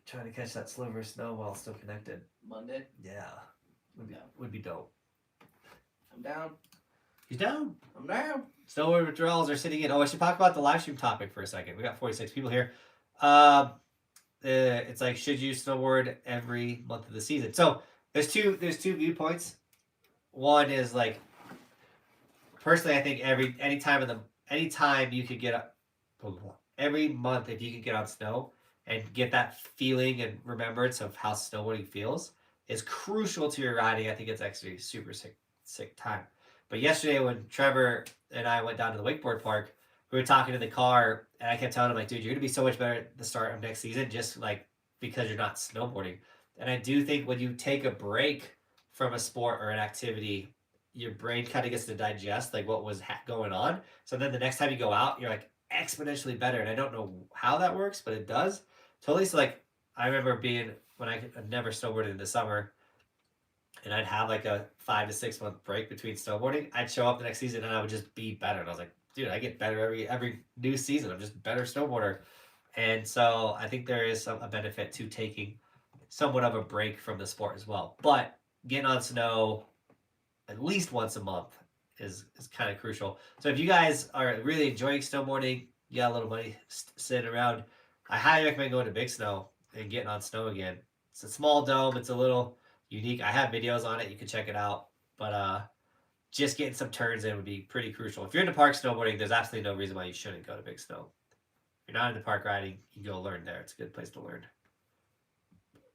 Speaker 1: trying to catch that sliver of snow while it's still connected.
Speaker 2: Monday?
Speaker 1: Yeah. Would be dope.
Speaker 2: I'm down.
Speaker 1: He's down.
Speaker 2: I'm down.
Speaker 1: Snowboard withdrawals are sitting in. Oh, I should talk about the live stream topic for a second. We got 46 people here. It's like, should you snowboard every month of the season? So there's two viewpoints. One is like, personally, I think anytime you could get up, every month if you can get on snow and get that feeling and remembrance of how snowboarding feels is crucial to your riding. I think it's actually super sick time. But yesterday when Trevor and I went down to the wakeboard park, we were talking in the car, and I kept telling him, like, dude, you're going to be so much better at the start of next season just, like, because you're not snowboarding. And I do think when you take a break from a sport or an activity, your brain kind of gets to digest, like, what was going on. So then the next time you go out, you're, like, exponentially better. And I don't know how that works, but it does. Totally. So, like, I remember when I'd never snowboarded in the summer, and I'd have like a 5 to 6 month break between snowboarding. I'd show up the next season and I would just be better. And I was like, dude, I get better every new season. I'm just a better snowboarder. And so I think there is a benefit to taking somewhat of a break from the sport as well. But getting on snow at least once a month is kind of crucial. So if you guys are really enjoying snowboarding, you got a little money sitting around, I highly recommend going to Big Snow and getting on snow again. It's a small dome. It's a little unique. I have videos on it. You can check it out. But just getting some turns in would be pretty crucial. If you're into park snowboarding, there's absolutely no reason why you shouldn't go to Big Snow. If you're not into park riding, you can go learn there. It's a good place to learn.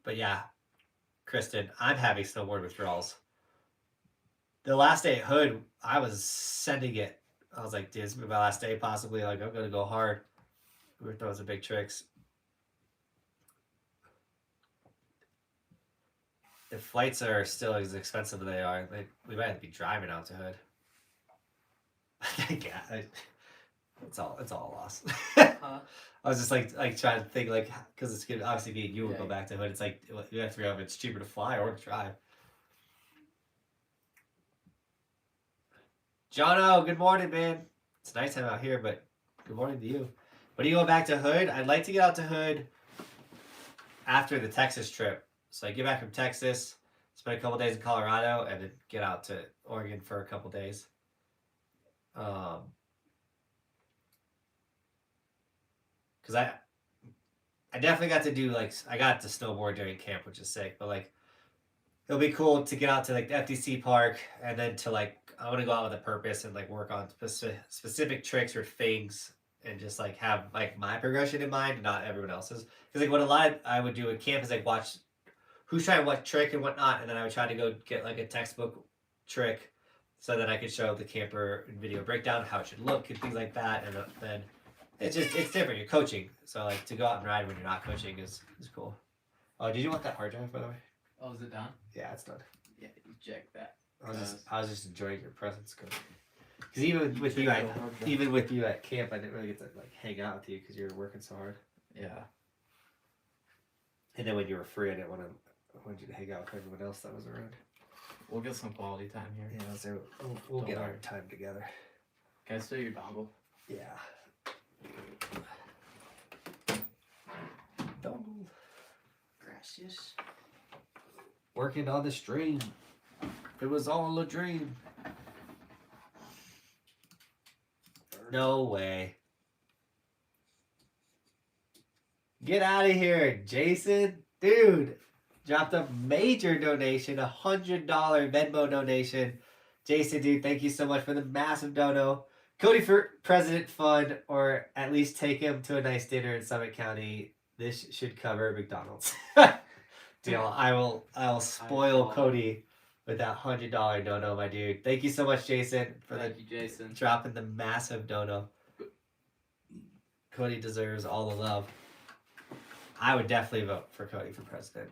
Speaker 1: But yeah, Kristen, I'm having snowboard withdrawals. The last day at Hood, I was sending it. I was like, dude, this is my last day possibly. Like, I'm going to go hard. We were throwing some big tricks. If flights are still as expensive as they are, we might have to be driving out to Hood. Yeah, it's all a loss. I was just like trying to think, like, because it's good. Obviously, me and you will go back to Hood. It's like you have to figure out if it's cheaper to fly or to drive. Jono, good morning, man. It's nighttime out here, but good morning to you. When are you going back to Hood? I'd like to get out to Hood after the Texas trip. So I get back from Texas, spend a couple days in Colorado, and then get out to Oregon for a couple days. Because I definitely got to do, like, I got to snowboard during camp, which is sick. But, like, it'll be cool to get out to, like, the FTC park, and then to, like, I want to go out with a purpose and, like, work on specific tricks or things and just like have like my progression in mind, not everyone else's. Because like what a lot I would do at camp is like watch who's trying what trick and whatnot, and then I would try to go get like a textbook trick, so that I could show the camper video breakdown how it should look and things like that, and then it's different. You're coaching, so like to go out and ride when you're not coaching is cool. Oh, did you want that hard drive by the way?
Speaker 2: Oh, is it done?
Speaker 1: Yeah, it's done.
Speaker 2: Yeah, eject that.
Speaker 1: I was just enjoying your presence, because even with you at camp, I didn't really get to like hang out with you because you were working so hard.
Speaker 2: Yeah.
Speaker 1: And then when you were free, I wanted you to hang out with everyone else that was around.
Speaker 2: We'll get some quality time here.
Speaker 1: Yeah, so we'll get our time together.
Speaker 2: Can I steal your dongle?
Speaker 1: Yeah. Dongle.
Speaker 2: Gracias.
Speaker 1: Working on the stream. It was all a dream. No way. Get out of here, Jason. Dude, dropped a major donation, $100 Venmo donation. Jason, dude, thank you so much for the massive dono. Cody for President Fund, or at least take him to a nice dinner in Summit County. This should cover McDonald's. Deal. I will spoil Cody with that $100 dono, my dude. Thank you so much, Jason, for
Speaker 2: Jason.
Speaker 1: dropping the massive dono. Cody deserves all the love. I would definitely vote for Cody for president.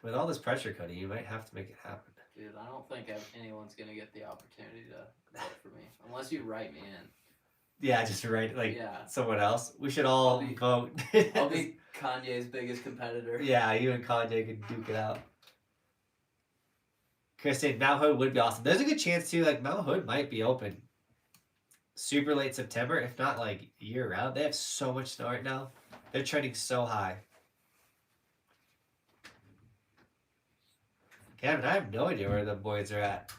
Speaker 1: With all this pressure, Cody, you might have to make it happen.
Speaker 2: Dude, I don't think anyone's gonna get the opportunity to vote for me unless you write me in.
Speaker 1: Yeah, just write someone else. We should all vote.
Speaker 2: I'll be Kanye's biggest competitor.
Speaker 1: Yeah, you and Kanye could duke it out. Kristen, Mount Hood would be awesome. There's a good chance too. Like Mount Hood might be open super late September, if not like year round. They have so much snow right now. They're trending so high. Kevin, I have no idea where the boys are at.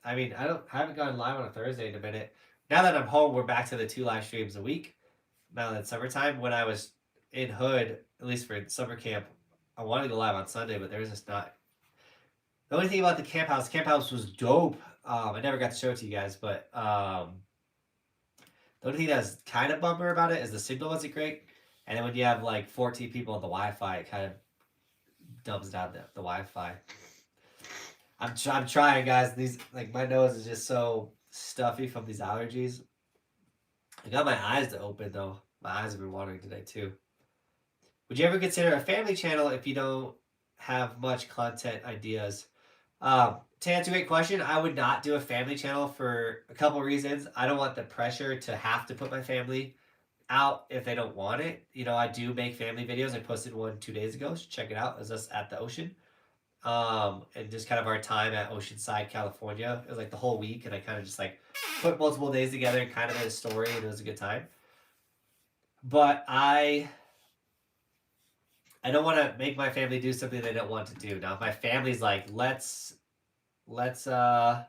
Speaker 1: I mean, I haven't gone live on a Thursday in a minute. Now that I'm home, we're back to the 2 live streams a week. Now that it's summertime, when I was in Hood, at least for summer camp, I wanted to go live on Sunday, but there was just not. The only thing about the camp house was dope. I never got to show it to you guys, but the only thing that's kind of bummer about it is the signal wasn't great. And then when you have like 14 people on the Wi-Fi, it kind of dumbs down the Wi-Fi. I'm trying, guys. These like my nose is just so stuffy from these allergies. I got my eyes to open though. My eyes have been watering today too. Would you ever consider a family channel if you don't have much content ideas? To answer a great question, I would not do a family channel for a couple reasons. I don't want the pressure to have to put my family out if they don't want it. You know, I do make family videos. I posted one 2 days ago. So check it out. It was us at the ocean. And just kind of our time at Oceanside, California. It was like the whole week, and I kind of just like put multiple days together and kind of made a story, and it was a good time. But I don't want to make my family do something they don't want to do. Now, if my family's like, let's our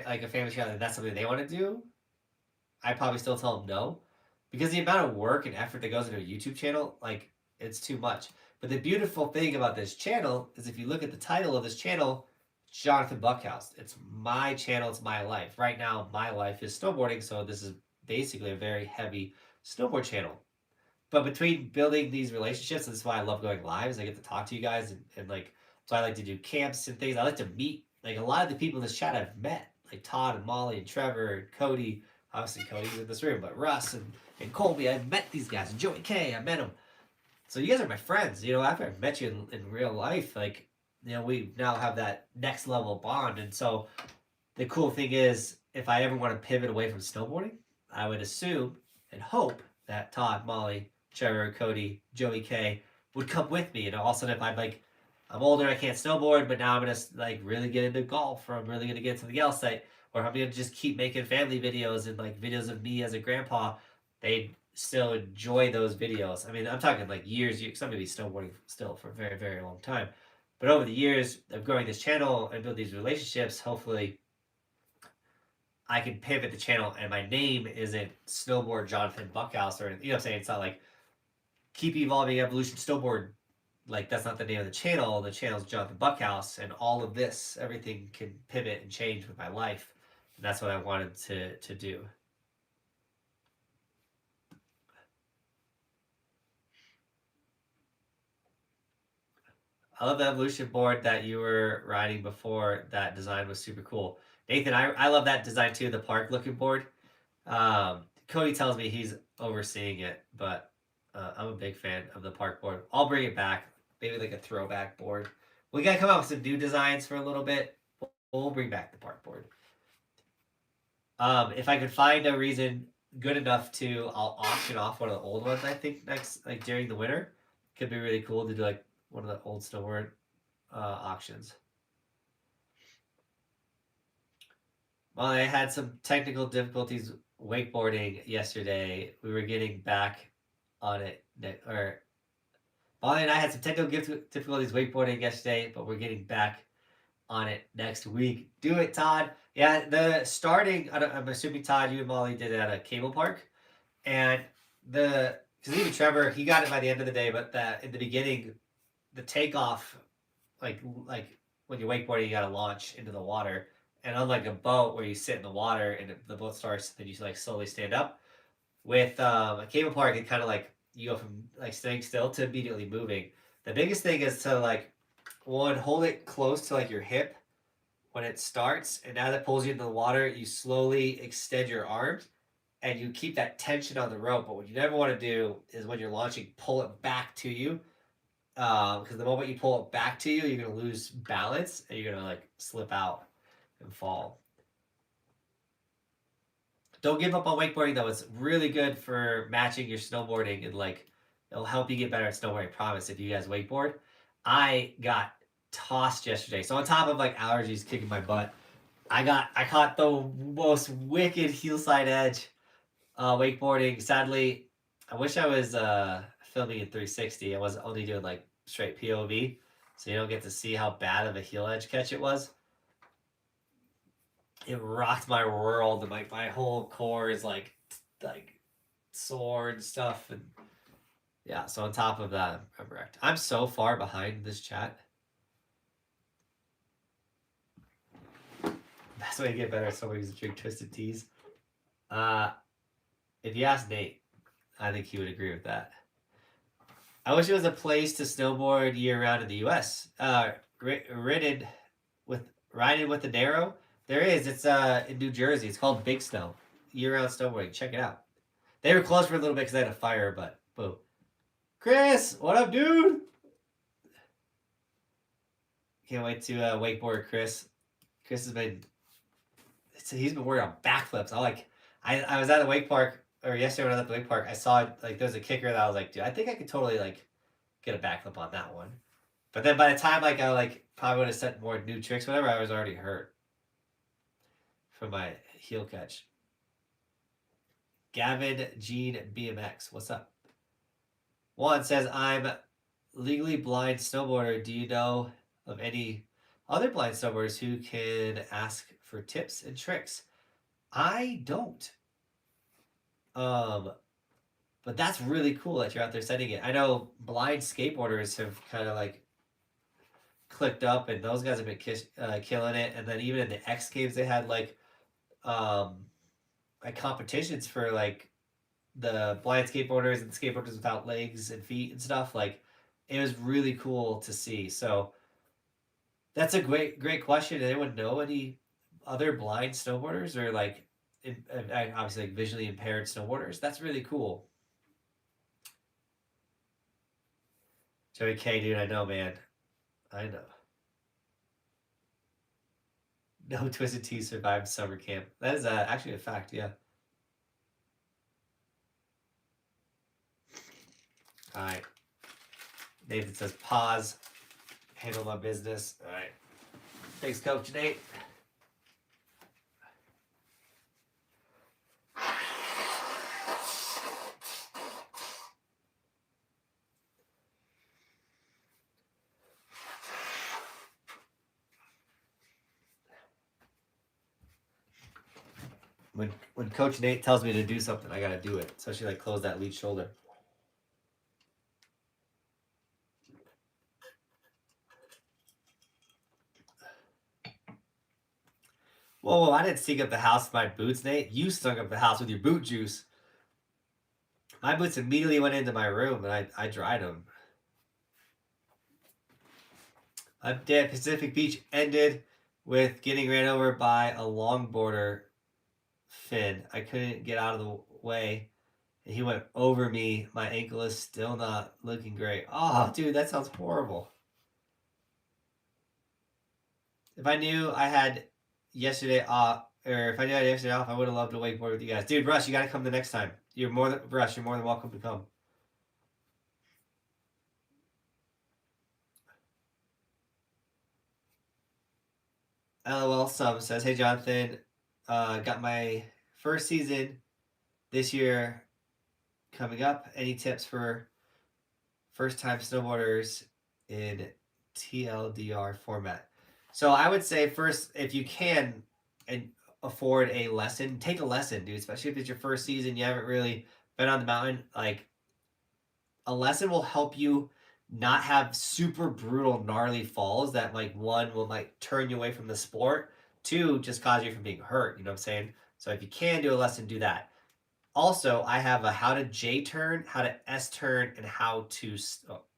Speaker 1: like a family channel, that's something they want to do, I probably still tell them no, because the amount of work and effort that goes into a YouTube channel, like it's too much. But the beautiful thing about this channel is if you look at the title of this channel, Johnathan Buckhouse. It's my channel, it's my life. Right now, my life is snowboarding, so this is basically a very heavy snowboard channel. But between building these relationships, and this is why I love going live, is I get to talk to you guys, and like, so I like to do camps and things. I like to meet, like a lot of the people in this chat I've met, like Todd and Molly and Trevor and Cody. Obviously, Cody's in this room, but Russ and Colby, I've met these guys. And Joey K, I met him. So you guys are my friends. You know, after I've met you in real life, like, you know, we now have that next level bond. And so the cool thing is, if I ever want to pivot away from snowboarding, I would assume and hope that Todd, Molly, Trevor, Cody, Joey K would come with me. And all of a sudden, if I'm older, I can't snowboard, but now I'm going to like really get into golf, or I'm really going to get something else, or I'm going to just keep making family videos and like videos of me as a grandpa, they still enjoy those videos. I mean, I'm talking like years, because I'm going to be snowboarding still for a very, very long time. But over the years of growing this channel and build these relationships, hopefully I can pivot the channel and my name isn't Snowboard Johnathan Buckhouse, or, you know what I'm saying? It's not like Keep Evolving Evolution Snowboard. Like, that's not the name of the channel. The channel's Johnathan Buckhouse, and all of this, everything can pivot and change with my life. And that's what I wanted to do. I love the evolution board that you were riding before. That design was super cool. Nathan, I love that design too, the park looking board. Cody tells me he's overseeing it, but I'm a big fan of the park board. I'll bring it back, maybe like a throwback board. We gotta come out with some new designs for a little bit. We'll bring back the park board. If I could find a reason good enough to, I'll auction off one of the old ones. I think next, like during the winter, could be really cool to do like one of the old snowboard auctions. Well, I had some technical difficulties wakeboarding yesterday. We were getting back on it, or Molly and I had some technical difficulties wakeboarding yesterday, but we're getting back on it next week. Do it, Todd. Yeah, the starting. I'm assuming Todd, you and Molly did it at a cable park, and because even Trevor, he got it by the end of the day, but in the beginning, the takeoff, like when you're wakeboarding, you got to launch into the water. And unlike a boat where you sit in the water and the boat starts, then you like slowly stand up. With a cable park, it kind of like you go from like staying still to immediately moving. The biggest thing is to like hold it close to like your hip when it starts, and as it pulls you into the water, you slowly extend your arms and you keep that tension on the rope. But what you never want to do is when you're launching, pull it back to you. Because the moment you pull it back to you, you're gonna lose balance and you're gonna like slip out and fall. Don't give up on wakeboarding though. It's really good for matching your snowboarding and like it'll help you get better at snowboarding. I promise. If you guys wakeboard, I got tossed yesterday. So on top of like allergies kicking my butt, I caught the most wicked heel side edge wakeboarding. Sadly, I wish I was filming in 360. I was only doing like straight POV, so you don't get to see how bad of a heel edge catch it was. It rocked my world, and like my whole core is like sore and stuff, and yeah. So on top of that, I'm wrecked. I'm so far behind this chat. Best way to get better at somebody is to drink Twisted Teas. If you ask Nate, I think he would agree with that. I wish there was a place to snowboard year round in the U.S. Ridden with the Narrow. There is. It's in New Jersey. It's called Big Snow. Year round snowboarding. Check it out. They were closed for a little bit because they had a fire, but boom. Chris, what up, dude? Can't wait to wakeboard Chris. Chris has been. He's been working on backflips. I was at the wake park, or yesterday when I was at the wake park, I saw like there's a kicker that I was like, dude, I think I could totally like get a backflip on that one. But then by the time like I like probably would have set more new tricks, whatever, I was already hurt from my heel catch. Gavin Gene BMX, what's up? Juan says, I'm legally blind snowboarder. Do you know of any other blind snowboarders who can ask for tips and tricks? I don't. But that's really cool that you're out there setting it. I know blind skateboarders have kind of like clicked up, and those guys have been killing it. And then even in the X Games, they had like competitions for like the blind skateboarders and skateboarders without legs and feet and stuff. Like it was really cool to see. So that's a great question. Does anyone know any other blind snowboarders or like obviously like visually impaired snowboarders? That's really cool. Joey K, dude, I know, man. I know. No Twisted Tea survived summer camp. That is actually a fact, yeah. All right. Nathan says, pause. Handle my business. All right. Thanks, Coach Nate. When Coach Nate tells me to do something, I gotta do it. Especially like close that lead shoulder. Whoa, I didn't sink up the house with my boots, Nate. You stunk up the house with your boot juice. My boots immediately went into my room, and I dried them. My day at Pacific Beach ended with getting ran over by a longboarder, Finn. I couldn't get out of the way, and he went over me. My ankle is still not looking great. Oh, dude, that sounds horrible. If I knew I had yesterday off, or if I knew I had yesterday off, I would have loved to wakeboard with you guys. Dude, Rush, you got to come the next time. You're more than welcome to come. LOL Sum says, "Hey Jonathan, got my first season this year coming up. Any tips for first-time snowboarders in TLDR format?" So I would say first, if you can and afford a lesson, take a lesson, dude. Especially if it's your first season, you haven't really been on the mountain. Like, a lesson will help you not have super brutal, gnarly falls that, like, one will like turn you away from the sport, two just cause you from being hurt. You know what I'm saying? So if you can do a lesson, do that. Also, I have a how to J turn, how to S turn, and how to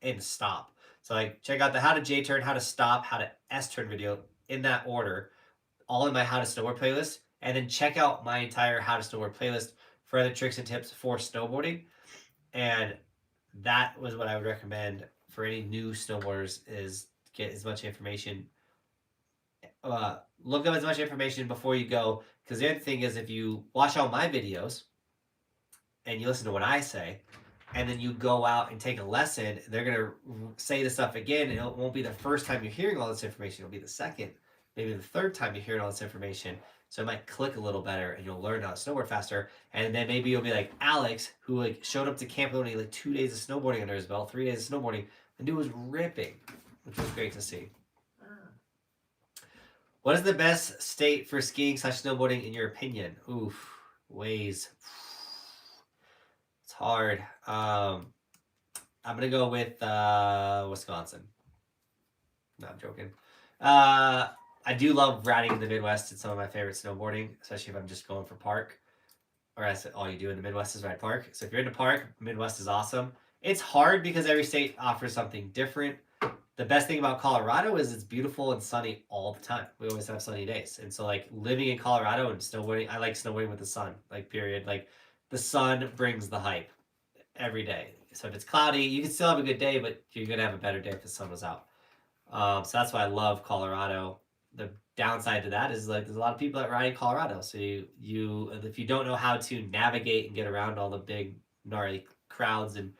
Speaker 1: and stop. So like check out the how to J turn, how to stop, how to S turn video in that order, all in my how to snowboard playlist. And then check out my entire how to snowboard playlist for other tricks and tips for snowboarding. And that was what I would recommend for any new snowboarders is get as much information. Look up as much information before you go. Because the other thing is if you watch all my videos, and you listen to what I say, and then you go out and take a lesson, they're going to say the stuff again, and it won't be the first time you're hearing all this information. It'll be the second, maybe the third time you're hearing all this information. So it might click a little better, and you'll learn how to snowboard faster. And then maybe you'll be like Alex, who like showed up to camp only like 2 days of snowboarding under his belt, 3 days of snowboarding. The dude was ripping, which was great to see. What is the best state for skiing / snowboarding in your opinion? Oof, ways. It's hard. I'm gonna go with Wisconsin. No, I'm joking. I do love riding in the Midwest. It's some of my favorite snowboarding, especially if I'm just going for park. Or as all you do in the Midwest is ride park. So if you're into park, Midwest is awesome. It's hard because every state offers something different. The best thing about Colorado is it's beautiful and sunny all the time. We always have sunny days. And so like living in Colorado and snowboarding, I like snowboarding with the sun, like period. Like the sun brings the hype every day. So if it's cloudy, you can still have a good day, but you're going to have a better day if the sun was out. So that's why I love Colorado. The downside to that is like there's a lot of people that ride in Colorado. So you if you don't know how to navigate and get around all the big gnarly crowds and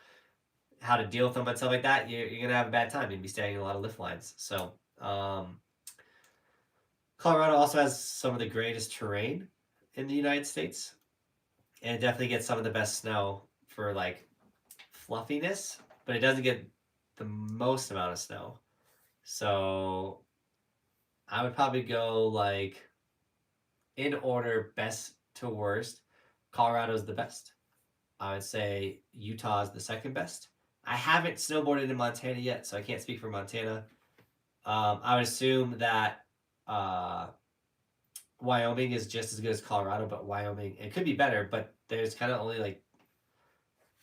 Speaker 1: how to deal with them and stuff like that, you're gonna have a bad time. You're gonna be staying in a lot of lift lines. So Colorado also has some of the greatest terrain in the United States, and it definitely gets some of the best snow for like fluffiness, but it doesn't get the most amount of snow. So I would probably go like in order best to worst. Colorado's the best. I would say Utah is the second best. I haven't snowboarded in Montana yet, so I can't speak for Montana. I would assume that Wyoming is just as good as Colorado, but Wyoming, it could be better, but there's kind of only like,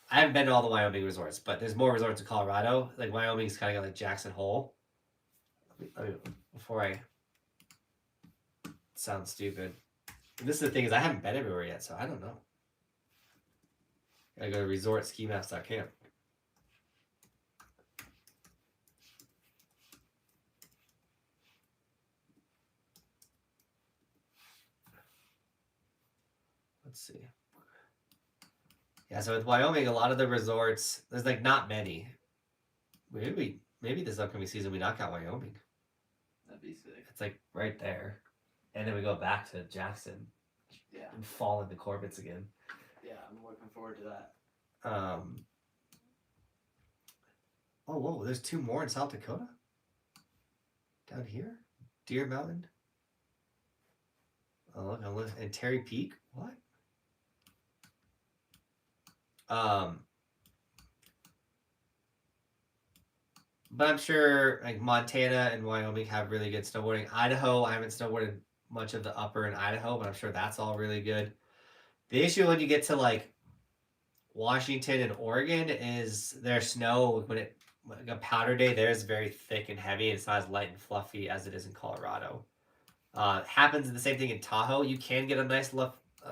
Speaker 1: I haven't been to all the Wyoming resorts, but there's more resorts in Colorado. Like Wyoming's kind of got like Jackson Hole. Before I sound stupid. And this is the thing is I haven't been everywhere yet, so I don't know. Gotta go to resortskimaps.camp. Let's see. Yeah, so with Wyoming, a lot of the resorts, there's like not many. Maybe this upcoming season we knock out Wyoming.
Speaker 2: That'd be sick.
Speaker 1: It's like right there. And then we go back to Jackson.
Speaker 2: Yeah.
Speaker 1: And fall into Corbett's again.
Speaker 2: Yeah, I'm looking forward to that.
Speaker 1: Oh, whoa, there's 2 more in South Dakota? Down here? Deer Mountain? Oh, look, I'm looking. And Terry Peak? What? But I'm sure like Montana and Wyoming have really good snowboarding. Idaho, I haven't snowboarded much of the upper in Idaho, but I'm sure that's all really good. The issue when you get to like Washington and Oregon is their snow when it like a powder day there is very thick and heavy. It's not as light and fluffy as it is in Colorado. Happens the same thing in Tahoe. You can get a nice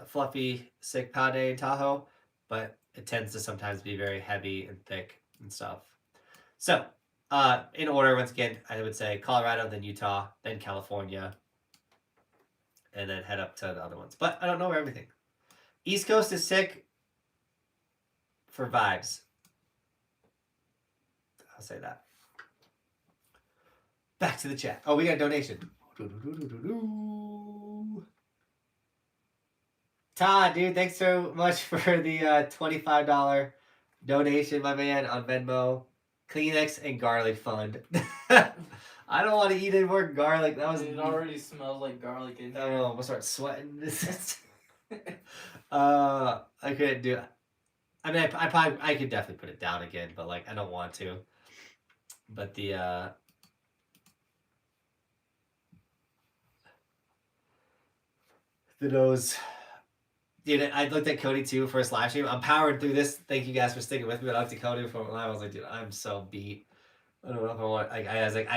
Speaker 1: fluffy sick powder day in Tahoe, but it tends to sometimes be very heavy and thick and stuff. So in order, once again, I would say Colorado, then Utah, then California, and then head up to the other ones. But I don't know everything. East Coast is sick for vibes. I'll say that. Back to the chat. Oh, we got a donation. Todd, dude, thanks so much for the $25 donation, my man, on Venmo. Kleenex and garlic fund. I don't want to eat any more garlic. That was.
Speaker 2: It already smells like garlic in here.
Speaker 1: Oh, I'm gonna start sweating. I couldn't do it. I mean, I could definitely put it down again, but like I don't want to. But the nose. Dude, I looked at Cody too for his live stream. I'm powering through this. Thank you guys for sticking with me. But I looked at Cody for a live. I was like, dude, I'm so beat. I don't know if I want. I was like,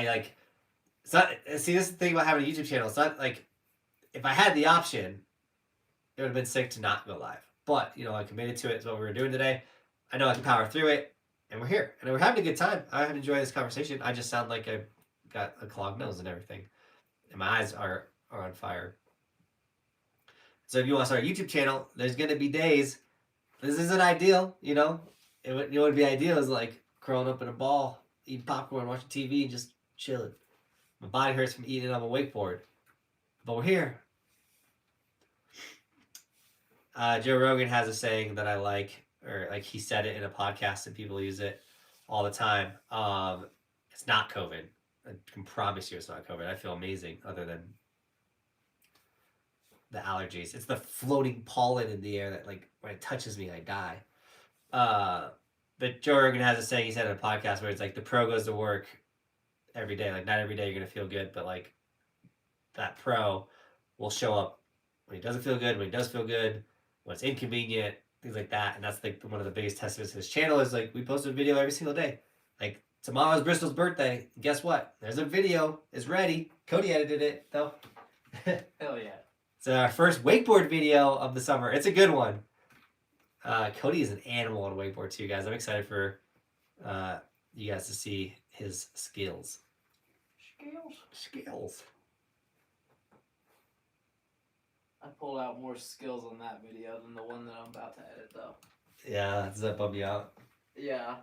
Speaker 1: it's not. See, this is the thing about having a YouTube channel. It's not like if I had the option, it would have been sick to not go live. But you know, I committed to it. It's what we were doing today. I know I can power through it, and we're here, and we're having a good time. I have enjoyed this conversation. I just sound like I got a clogged nose and everything, and my eyes are on fire. So if you want to start a YouTube channel, there's going to be days. This isn't ideal, you know. What would be ideal is like curling up in a ball, eating popcorn, watching TV, and just chilling. My body hurts from eating on a wakeboard. But we're here. Joe Rogan has a saying that I like, or like he said it in a podcast and people use it all the time. It's not COVID. I can promise you it's not COVID. I feel amazing other than the allergies. It's the floating pollen in the air that like when it touches me, I die. But Joe Rogan has a saying he said in a podcast where it's like the pro goes to work every day. Like not every day you're gonna feel good, but like that pro will show up when he doesn't feel good, when he does feel good, when it's inconvenient, things like that. And that's like one of the biggest testaments to his channel is like we post a video every single day. Like tomorrow's Bristol's birthday. Guess what? There's a video. It's ready. Cody edited it though.
Speaker 2: Hell yeah.
Speaker 1: It's our first wakeboard video of the summer. It's a good one. Cody is an animal on a wakeboard too, guys. I'm excited for you guys to see his skills. Skills.
Speaker 2: I pulled out more skills on that video than the one that I'm about to edit, though.
Speaker 1: Yeah, does that bum you out?
Speaker 2: Yeah.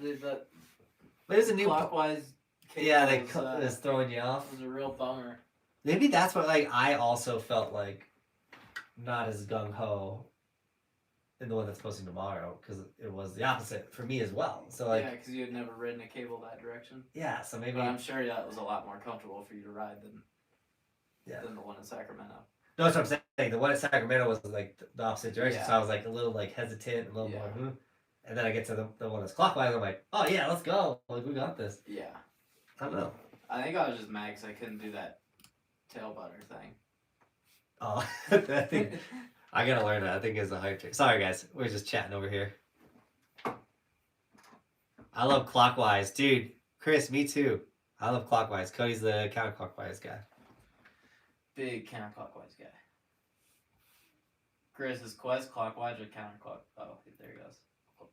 Speaker 1: But there's a new
Speaker 2: clockwise.
Speaker 1: Yeah, it's throwing you off.
Speaker 2: It was a real bummer.
Speaker 1: Maybe that's what like I also felt like not as gung ho in the one that's posting tomorrow because it was the opposite for me as well. So like
Speaker 2: yeah, because you had never ridden a cable that direction.
Speaker 1: Yeah, so maybe
Speaker 2: but I'm sure that was a lot more comfortable for you to ride than the one in Sacramento.
Speaker 1: No, that's what I'm saying. The one in Sacramento was like the opposite direction,
Speaker 2: Yeah.
Speaker 1: so I was like a little like hesitant, a little more. And then I get to the one that's clockwise. I'm like, oh yeah, let's go. Like we got this.
Speaker 2: Yeah.
Speaker 1: I don't know.
Speaker 2: I think I was just mad because I couldn't do that tail butter thing.
Speaker 1: Oh, I think I gotta learn that. I think it's a hype trick. Sorry guys, we're just chatting over here. I love clockwise, dude. Chris, me too. I love clockwise. Cody's the counterclockwise guy.
Speaker 2: Big counterclockwise guy. Chris, is Quest clockwise or counterclockwise? Oh, there he goes.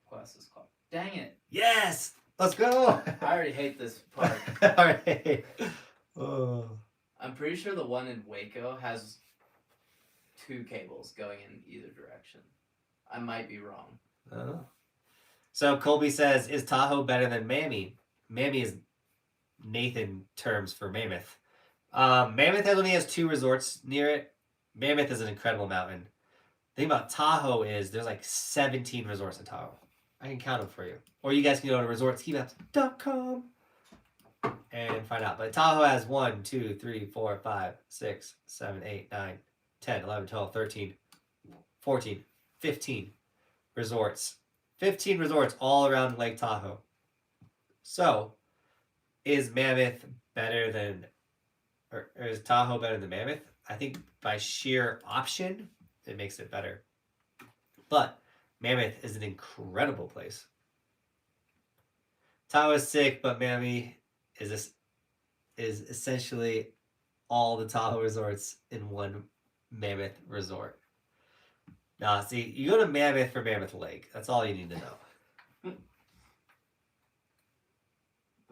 Speaker 2: Quest is clockwise. Dang it.
Speaker 1: Yes! Let's go!
Speaker 2: I already hate this part.
Speaker 1: Alright. Oh.
Speaker 2: I'm pretty sure the one in Waco has 2 cables going in either direction. I might be wrong.
Speaker 1: Oh. So Colby says, is Tahoe better than Mammy? Mammy is Nathan terms for Mammoth. Mammoth only has 2 resorts near it. Mammoth is an incredible mountain. The thing about Tahoe is there's like 17 resorts in Tahoe. I can count them for you. Or you guys can go to resortskimaps.com and find out. But Tahoe has 1, 2, 3, 4, 5, 6, 7, 8, 9, 10, 11, 12, 13, 14, 15 resorts. 15 resorts all around Lake Tahoe. So, is Mammoth better than or is Tahoe better than Mammoth? I think by sheer option, it makes it better. But Mammoth is an incredible place. Tahoe is sick, but Mammoth is essentially all the Tahoe resorts in one Mammoth resort. Nah, see, you go to Mammoth for Mammoth Lake. That's all you need to know.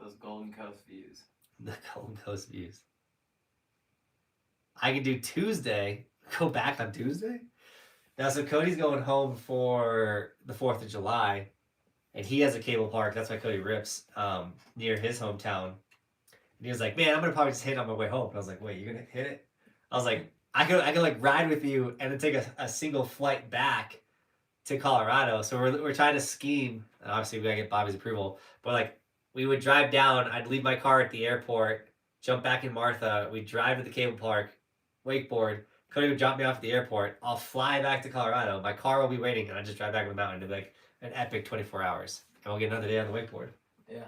Speaker 2: Those Golden Coast views.
Speaker 1: The Golden Coast views. I can do Tuesday. Go back on Tuesday? Now, so Cody's going home for the 4th of July, and he has a cable park. That's why Cody rips near his hometown. And he was like, man, I'm going to probably just hit it on my way home. And I was like, wait, you're going to hit it? I was like, I could like ride with you and then take a single flight back to Colorado. So we're trying to scheme. And obviously, we got to get Bobby's approval. But like, we would drive down. I'd leave my car at the airport, jump back in Martha. We'd drive to the cable park, wakeboard. Cody would drop me off at the airport. I'll fly back to Colorado. My car will be waiting, and I just drive back to the mountain. It'll be like an epic 24 hours. And we'll get another day on the wakeboard.
Speaker 2: Yeah.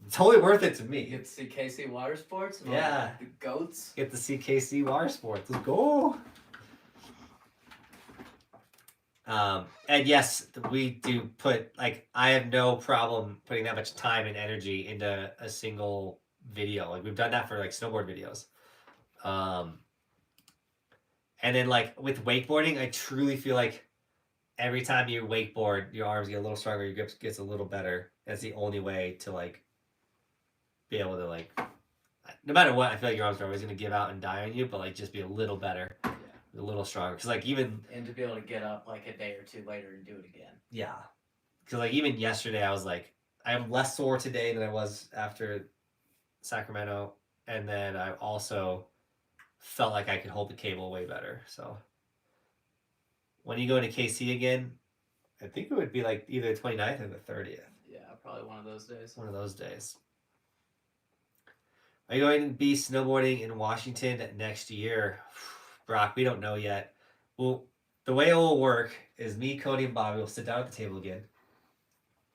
Speaker 1: It's totally worth it to
Speaker 2: You
Speaker 1: me.
Speaker 2: get to see KC Water Sports and
Speaker 1: Yeah.
Speaker 2: all the goats.
Speaker 1: Get to see KC Water Sports. Let's go. And yes, we do put, like, I have no problem putting that much time and energy into a single video. Like, we've done that for, like, snowboard videos. And then, like, with wakeboarding, I truly feel like every time you wakeboard, your arms get a little stronger, your grip gets a little better. That's the only way to, like, be able to, like, no matter what, I feel like your arms are always going to give out and die on you, but, like, just be a little better, a little stronger. Because, like, even...
Speaker 2: And to be able to get up, like, a day or two later and do it again.
Speaker 1: Yeah. Because, like, even yesterday, I was like, I am less sore today than I was after Sacramento. And then I also felt like I could hold the cable way better. So, when you go into KC again, I think it would be, like, either the 29th or the 30th.
Speaker 2: Yeah, probably one of those days.
Speaker 1: One of those days. Are you going to be snowboarding in Washington next year? Brock, we don't know yet. Well, the way it will work is me, Cody, and Bobby will sit down at the table again.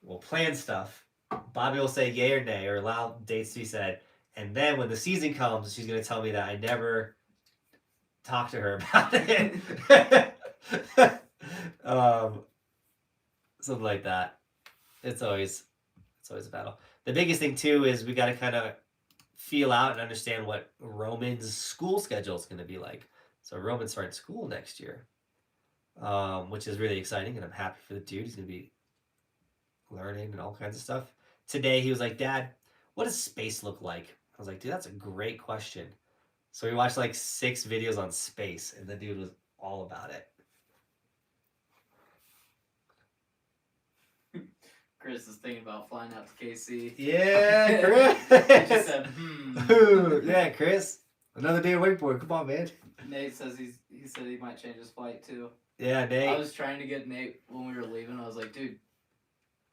Speaker 1: We'll plan stuff. Bobby will say yay or nay or allow dates to be said. And then when the season comes, she's going to tell me that I never talked to her about it. Something like that. It's always a battle. The biggest thing, too, is we got to kind of feel out and understand what Roman's school schedule is going to be like. So Roman's starting school next year, which is really exciting, and I'm happy for the dude. He's going to be learning and all kinds of stuff. Today, he was like, Dad, what does space look like? I was like, dude, that's a great question. So we watched like 6 videos on space, and the dude was all about it.
Speaker 2: Chris is thinking about flying out to KC.
Speaker 1: Yeah, Chris.
Speaker 2: He just said,
Speaker 1: Yeah, Chris. Another day of wakeboard. Come on, man.
Speaker 2: Nate says he said he might change his flight too.
Speaker 1: Yeah, Nate.
Speaker 2: I was trying to get Nate when we were leaving. I was like, dude,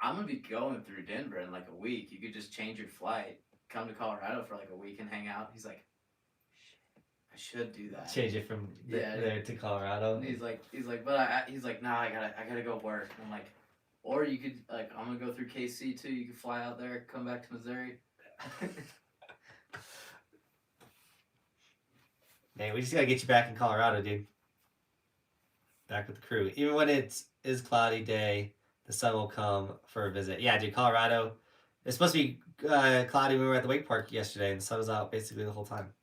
Speaker 2: I'm gonna be going through Denver in like a week. You could just change your flight, come to Colorado for like a week and hang out. He's like, I should do that.
Speaker 1: Change it from there to Colorado.
Speaker 2: And he's like, but he's like, nah, I gotta go work. And I'm like, or you could like, I'm gonna go through KC too. You could fly out there, come back to Missouri.
Speaker 1: Man, we just gotta get you back in Colorado, dude. Back with the crew. Even when it is cloudy day, the sun will come for a visit. Yeah, dude, Colorado. It's supposed to be cloudy when we were at the wake park yesterday, and the sun was out basically the whole time.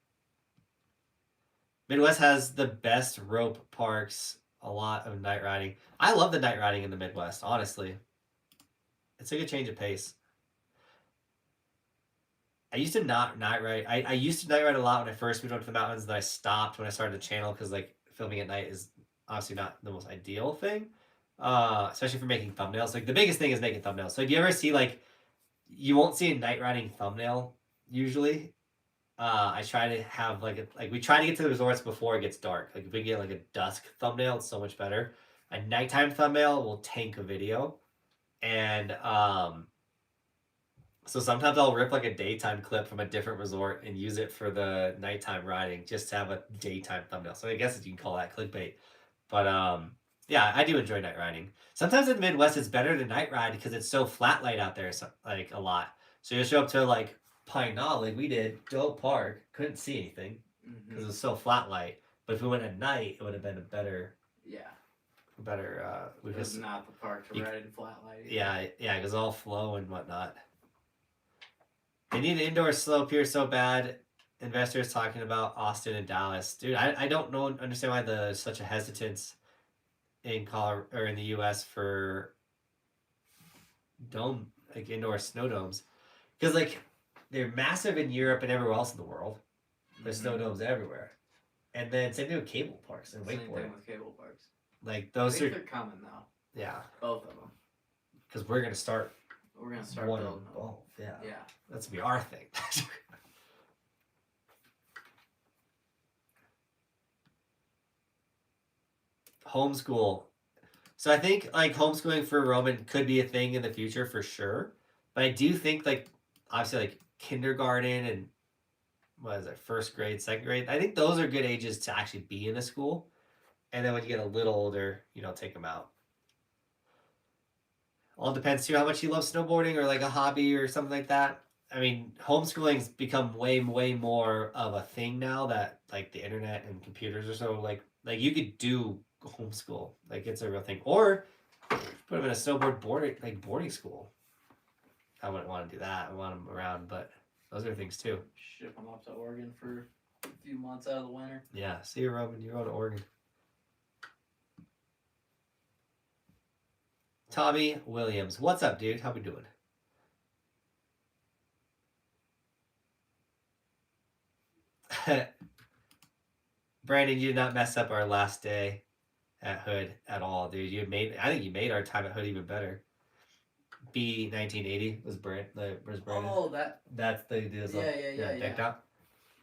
Speaker 1: Midwest has the best rope parks, a lot of night riding. I love the night riding in the Midwest, honestly. It's a good change of pace. I used to not night ride. I used to night ride a lot when I first moved up to the mountains, then I stopped when I started the channel because like filming at night is obviously not the most ideal thing, especially for making thumbnails. Like the biggest thing is making thumbnails. So if you ever see like, you won't see a night riding thumbnail usually. I try to have we try to get to the resorts before it gets dark. Like if we get like a dusk thumbnail, it's so much better. A nighttime thumbnail will tank a video, and so sometimes I'll rip like a daytime clip from a different resort and use it for the nighttime riding just to have a daytime thumbnail. So I guess you can call that clickbait. But yeah, I do enjoy night riding. Sometimes in the Midwest it's better to night ride because it's so flat light out there, so, like a lot. So you'll show up to like Pine Knob like we did, Dope Park, couldn't see anything. because it was so flat light. But if we went at night, it would have been a better.
Speaker 2: Yeah.
Speaker 1: We
Speaker 2: It was
Speaker 1: just
Speaker 2: not the park to ride in flat light.
Speaker 1: yeah, because all flow and whatnot. They need an indoor slope here so bad. Investors talking about Austin and Dallas, dude. I don't understand why there's such a hesitance in Colorado or in the U.S. for indoor snow domes, because like they're massive in Europe and everywhere else in the world. There's snow domes everywhere, and then same thing with cable parks and
Speaker 2: Same
Speaker 1: wakeboarding.
Speaker 2: thing with cable parks.
Speaker 1: Like
Speaker 2: I
Speaker 1: those
Speaker 2: think
Speaker 1: are
Speaker 2: they're coming though.
Speaker 1: yeah,
Speaker 2: Both of them.
Speaker 1: because we're gonna start
Speaker 2: We're gonna start
Speaker 1: one
Speaker 2: building
Speaker 1: of
Speaker 2: them.
Speaker 1: both. Yeah,
Speaker 2: Yeah.
Speaker 1: that's gonna be our thing. Homeschool. So I think like homeschooling for Roman could be a thing in the future for sure. But I do think like obviously like kindergarten and what is it, first grade, second grade. I think those are good ages to actually be in a school. And then when you get a little older, take them out. All depends too how much you love snowboarding or like a hobby or something like that. I mean, homeschooling's become way, way more of a thing now that like the internet and computers are so like you could do homeschool, like it's a real thing, or put them in a snowboard boarding school. I wouldn't want to do that. I want them around, but those are things too.
Speaker 2: Ship them up to Oregon for a few months out of the winter.
Speaker 1: Yeah, see you, Roman. You're going to Oregon. Tommy Williams, what's up, dude? How we doing? Brandon, you did not mess up our last day at Hood at all, dude. I think you made our time at Hood even better. B1980 was Brandon.
Speaker 2: Oh,
Speaker 1: That's the
Speaker 2: Yeah.
Speaker 1: decked out.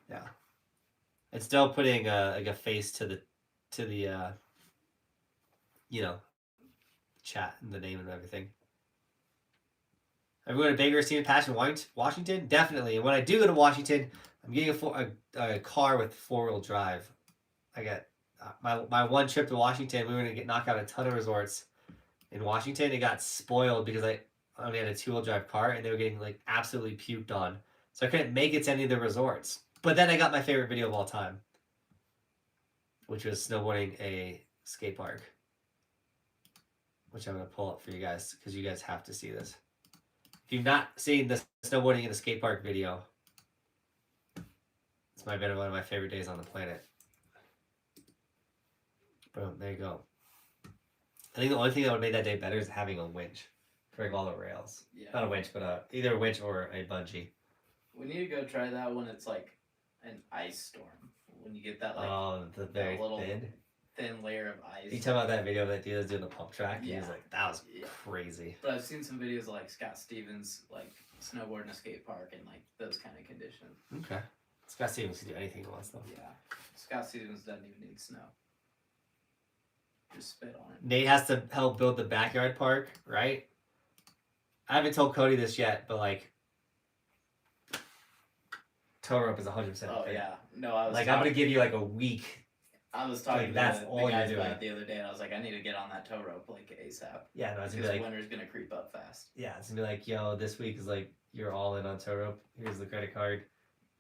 Speaker 1: Yeah, it's still putting like a face to the chat and the name and everything. Everyone at Baker Stephen Patch in Washington, definitely. And when I do go to Washington, I'm getting a car with 4-wheel drive. I got my one trip to Washington. We were gonna knock out a ton of resorts in Washington. It got spoiled because I only had a 2-wheel drive car, and they were getting like absolutely puked on, so I couldn't make it to any of the resorts. But then I got my favorite video of all time, which was snowboarding a skate park, which I'm gonna pull up for you guys because you guys have to see this. If you've not seen the snowboarding in a skate park video, it's one of my favorite days on the planet. Boom, there you go. I think the only thing that would make that day better is having a winch for like all the rails.
Speaker 2: Yeah.
Speaker 1: Not a winch, but either a winch or a bungee.
Speaker 2: We need to go try that when it's like an ice storm. When you get that like
Speaker 1: the very
Speaker 2: little
Speaker 1: thin
Speaker 2: layer of ice.
Speaker 1: You talk about that video of that dude that's doing the pump track? He was
Speaker 2: Yeah.
Speaker 1: like, that was crazy.
Speaker 2: But I've seen some videos of like Scott Stevens like snowboarding a skate park in like those kind of conditions.
Speaker 1: Okay. Scott Stevens can do anything he wants though.
Speaker 2: Yeah. Scott Stevens doesn't even need snow. Just spit on it.
Speaker 1: Nate has to help build the backyard park, right? I haven't told Cody this yet, but like tow rope is 100%.
Speaker 2: Oh yeah. No, I was
Speaker 1: like I'm gonna give you like a week.
Speaker 2: I was talking
Speaker 1: like,
Speaker 2: to
Speaker 1: that's
Speaker 2: the
Speaker 1: all
Speaker 2: guys
Speaker 1: you're
Speaker 2: about
Speaker 1: doing.
Speaker 2: it the other day, and I was like, I need to get on that tow rope like ASAP.
Speaker 1: Yeah, no, it's gonna
Speaker 2: Because
Speaker 1: be like
Speaker 2: winter's gonna creep up fast.
Speaker 1: yeah, it's gonna be like, yo, this week is like you're all in on tow rope. Here's the credit card.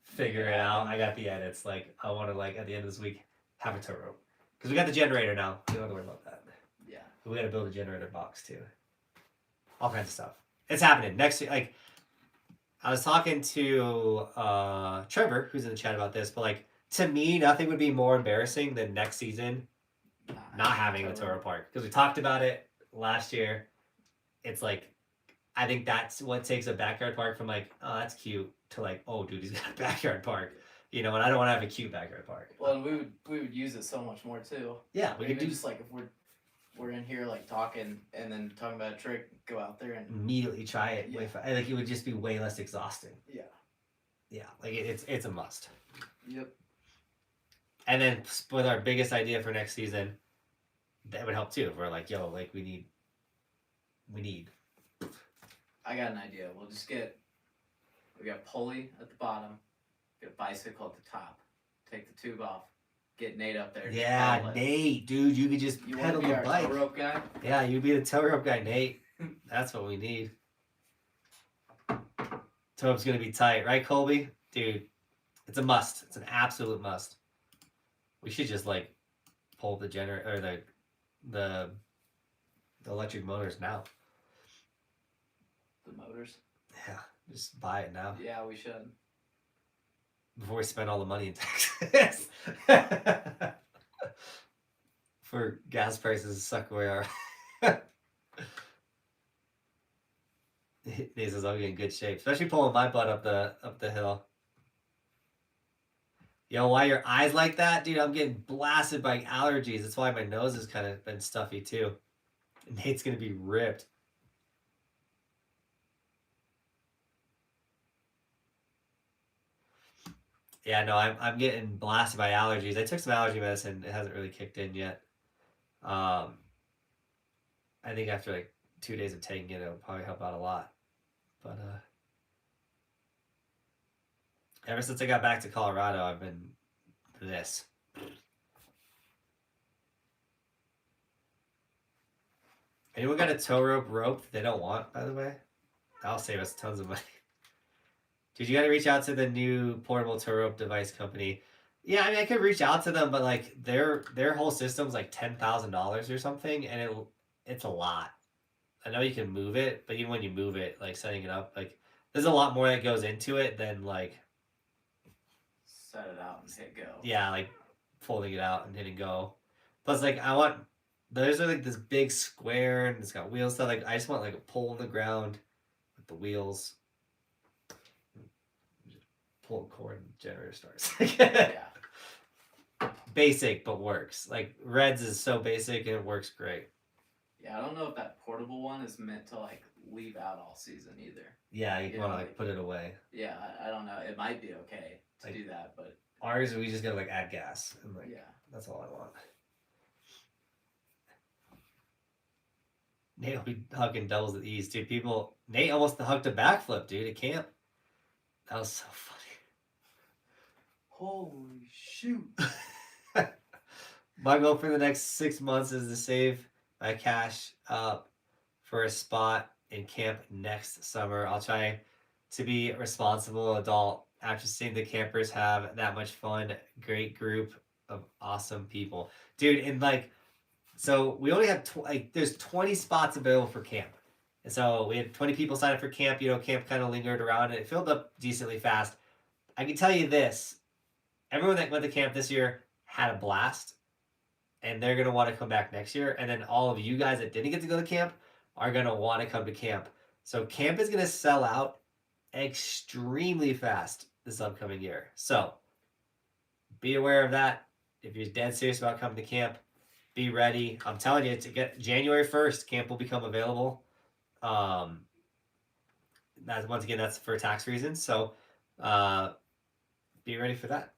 Speaker 1: Figure it out. I got the edits. Like I want to like at the end of this week have a tow rope because we got the generator now. We don't have to worry about that.
Speaker 2: Yeah.
Speaker 1: But we got to build a generator box too. All kinds of stuff. It's happening next year. Like I was talking to Trevor, who's in the chat about this, but like to me, nothing would be more embarrassing than next season not having a tow rope park because we talked about it last year. It's like I think that's what takes a backyard park from like, oh, that's cute to like, oh, dude, he's got a backyard park, and I don't want to have a cute backyard park.
Speaker 2: Well, and we would use it so much more too.
Speaker 1: Yeah, we could
Speaker 2: Even
Speaker 1: do
Speaker 2: just like if we're in here like talking and then talking about a trick, go out there and
Speaker 1: immediately try it.
Speaker 2: Yeah.
Speaker 1: Like it would just be way less exhausting.
Speaker 2: yeah.
Speaker 1: Yeah, like it's a must.
Speaker 2: Yep.
Speaker 1: And then with our biggest idea for next season, that would help too. If we're like, yo, like we need.
Speaker 2: I got an idea. We got pulley at the bottom, get a bicycle at the top, take the tube off, get Nate up there.
Speaker 1: Yeah,
Speaker 2: pedal it.
Speaker 1: Nate, dude, you could just
Speaker 2: You
Speaker 1: pedal
Speaker 2: want to be
Speaker 1: the
Speaker 2: our
Speaker 1: bike.
Speaker 2: tow rope guy?
Speaker 1: Yeah, you'd be the tow rope guy, Nate. That's what we need. Tow rope's gonna be tight, right, Colby? Dude, It's a must. It's an absolute must. We should just like pull the generator or the electric motors now.
Speaker 2: The motors.
Speaker 1: Yeah, just buy it now
Speaker 2: Yeah, we should.
Speaker 1: before we spend all the money in taxes. For gas prices to suck away our. He says I'll get in good shape, especially pulling my butt up the hill. Yo, why your eyes like that, dude? I'm getting blasted by allergies. That's why my nose has kind of been stuffy too. Nate's gonna be ripped. Yeah, no, I'm getting blasted by allergies. I took some allergy medicine. It hasn't really kicked in yet. I think after like 2 days of taking it, it'll probably help out a lot. But ever since I got back to Colorado, I've been this. Anyone got a tow rope that they don't want, by the way? That'll save us tons of money. Dude, you got to reach out to the new portable tow rope device company. Yeah, I mean, I could reach out to them, but like their whole system's like $10,000 or something, and it's a lot. I know you can move it, but even when you move it, like setting it up, like there's a lot more that goes into it than like
Speaker 2: set it out and hit go.
Speaker 1: Yeah, like folding it out and hitting go. Plus, like there's like this big square and it's got wheels. So like I just want like a pole in the ground with the wheels. Just pull the cord and the generator starts.
Speaker 2: Yeah.
Speaker 1: Basic but works. Like Reds is so basic and it works great.
Speaker 2: Yeah, I don't know if that portable one is meant to like leave out all season either.
Speaker 1: Yeah, you want to like put it away.
Speaker 2: Yeah, I don't know. It might be okay to do that, but
Speaker 1: ours we just gotta like add gas and like
Speaker 2: yeah,
Speaker 1: that's all I want. Nate will be hugging doubles at ease, dude. Nate almost hugged a backflip, dude, at camp. That was so funny.
Speaker 2: Holy shoot.
Speaker 1: My goal for the next 6 months is to save my cash up for a spot in camp next summer. I'll try to be a responsible adult after seeing the campers have that much fun. Great group of awesome people. Dude, and like, so we only have, there's 20 spots available for camp. And so we had 20 people sign up for camp. You know, camp kind of lingered around and it filled up decently fast. I can tell you this. Everyone that went to camp this year had a blast. And they're going to want to come back next year. And then all of you guys that didn't get to go to camp are going to want to come to camp. So camp is going to sell out extremely fast this upcoming year. So be aware of that. If you're dead serious about coming to camp, be ready. I'm telling you, to get January 1st, camp will become available. Once again, that's for tax reasons. So be ready for that.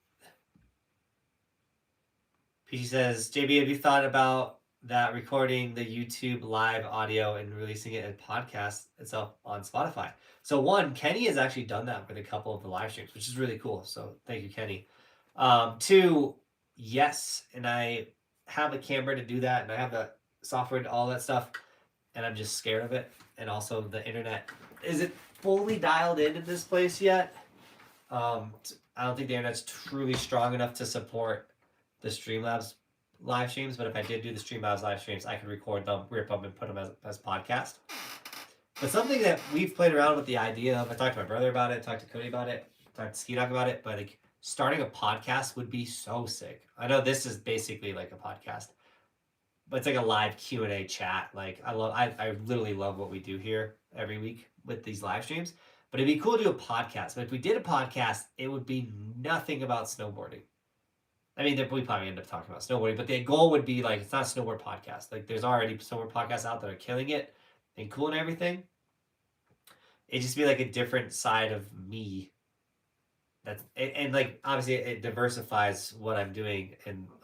Speaker 1: PG says, JB, have you thought about that recording the YouTube live audio and releasing it in podcast itself on Spotify? So one, Kenny has actually done that with a couple of the live streams, which is really cool. So thank you, Kenny. Two, yes, and I have a camera to do that, and I have the software to all that stuff, and I'm just scared of it. And also the internet isn't fully dialed into this place yet. I don't think the internet's truly strong enough to support the Streamlabs live streams, but if I did do the Streamlabs live streams, I could record them, rip them, and put them as podcast. But something that we've played around with the idea of, I talked to my brother about it, talked to Cody about it, talked to Ski Dog about it, but like starting a podcast would be so sick. I know this is basically like a podcast, but it's like a live Q&A chat. Like I literally love what we do here every week with these live streams, but it'd be cool to do a podcast. But if we did a podcast, it would be nothing about snowboarding. I mean, we probably end up talking about snowboarding, but the goal would be like, it's not a snowboard podcast. Like there's already snowboard podcasts out that are killing it and cool and everything. It'd just be like a different side of me. And like, obviously it diversifies what I'm doing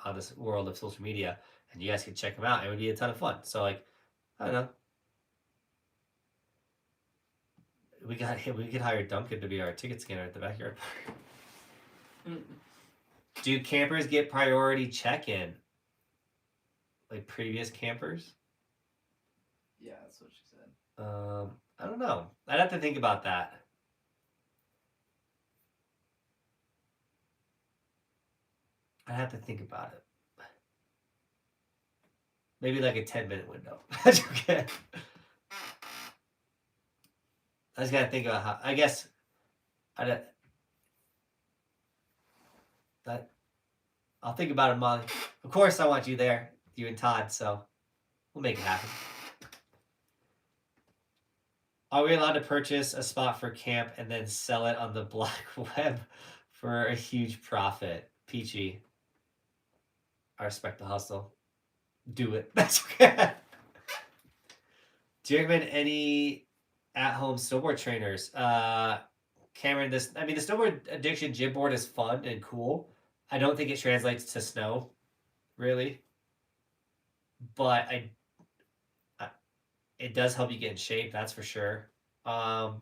Speaker 1: on this world of social media, and you guys can check them out. It would be a ton of fun. So like, I don't know. We could hire Duncan to be our ticket scanner at the backyard park. Do campers get priority check-in? Like previous campers?
Speaker 2: Yeah, that's what she said.
Speaker 1: I don't know. I'd have to think about that. I have to think about it. Maybe like a 10-minute window. That's okay. I just gotta think about how. I guess that I'll think about it, Molly. Of course, I want you there, you and Todd. So we'll make it happen. Are we allowed to purchase a spot for camp and then sell it on the black web for a huge profit? Peachy. I respect the hustle. Do it. That's okay. Do you recommend any at-home snowboard trainers? Cameron, the Snowboard Addiction gym board is fun and cool. I don't think it translates to snow, really. But it does help you get in shape, that's for sure. Trampolining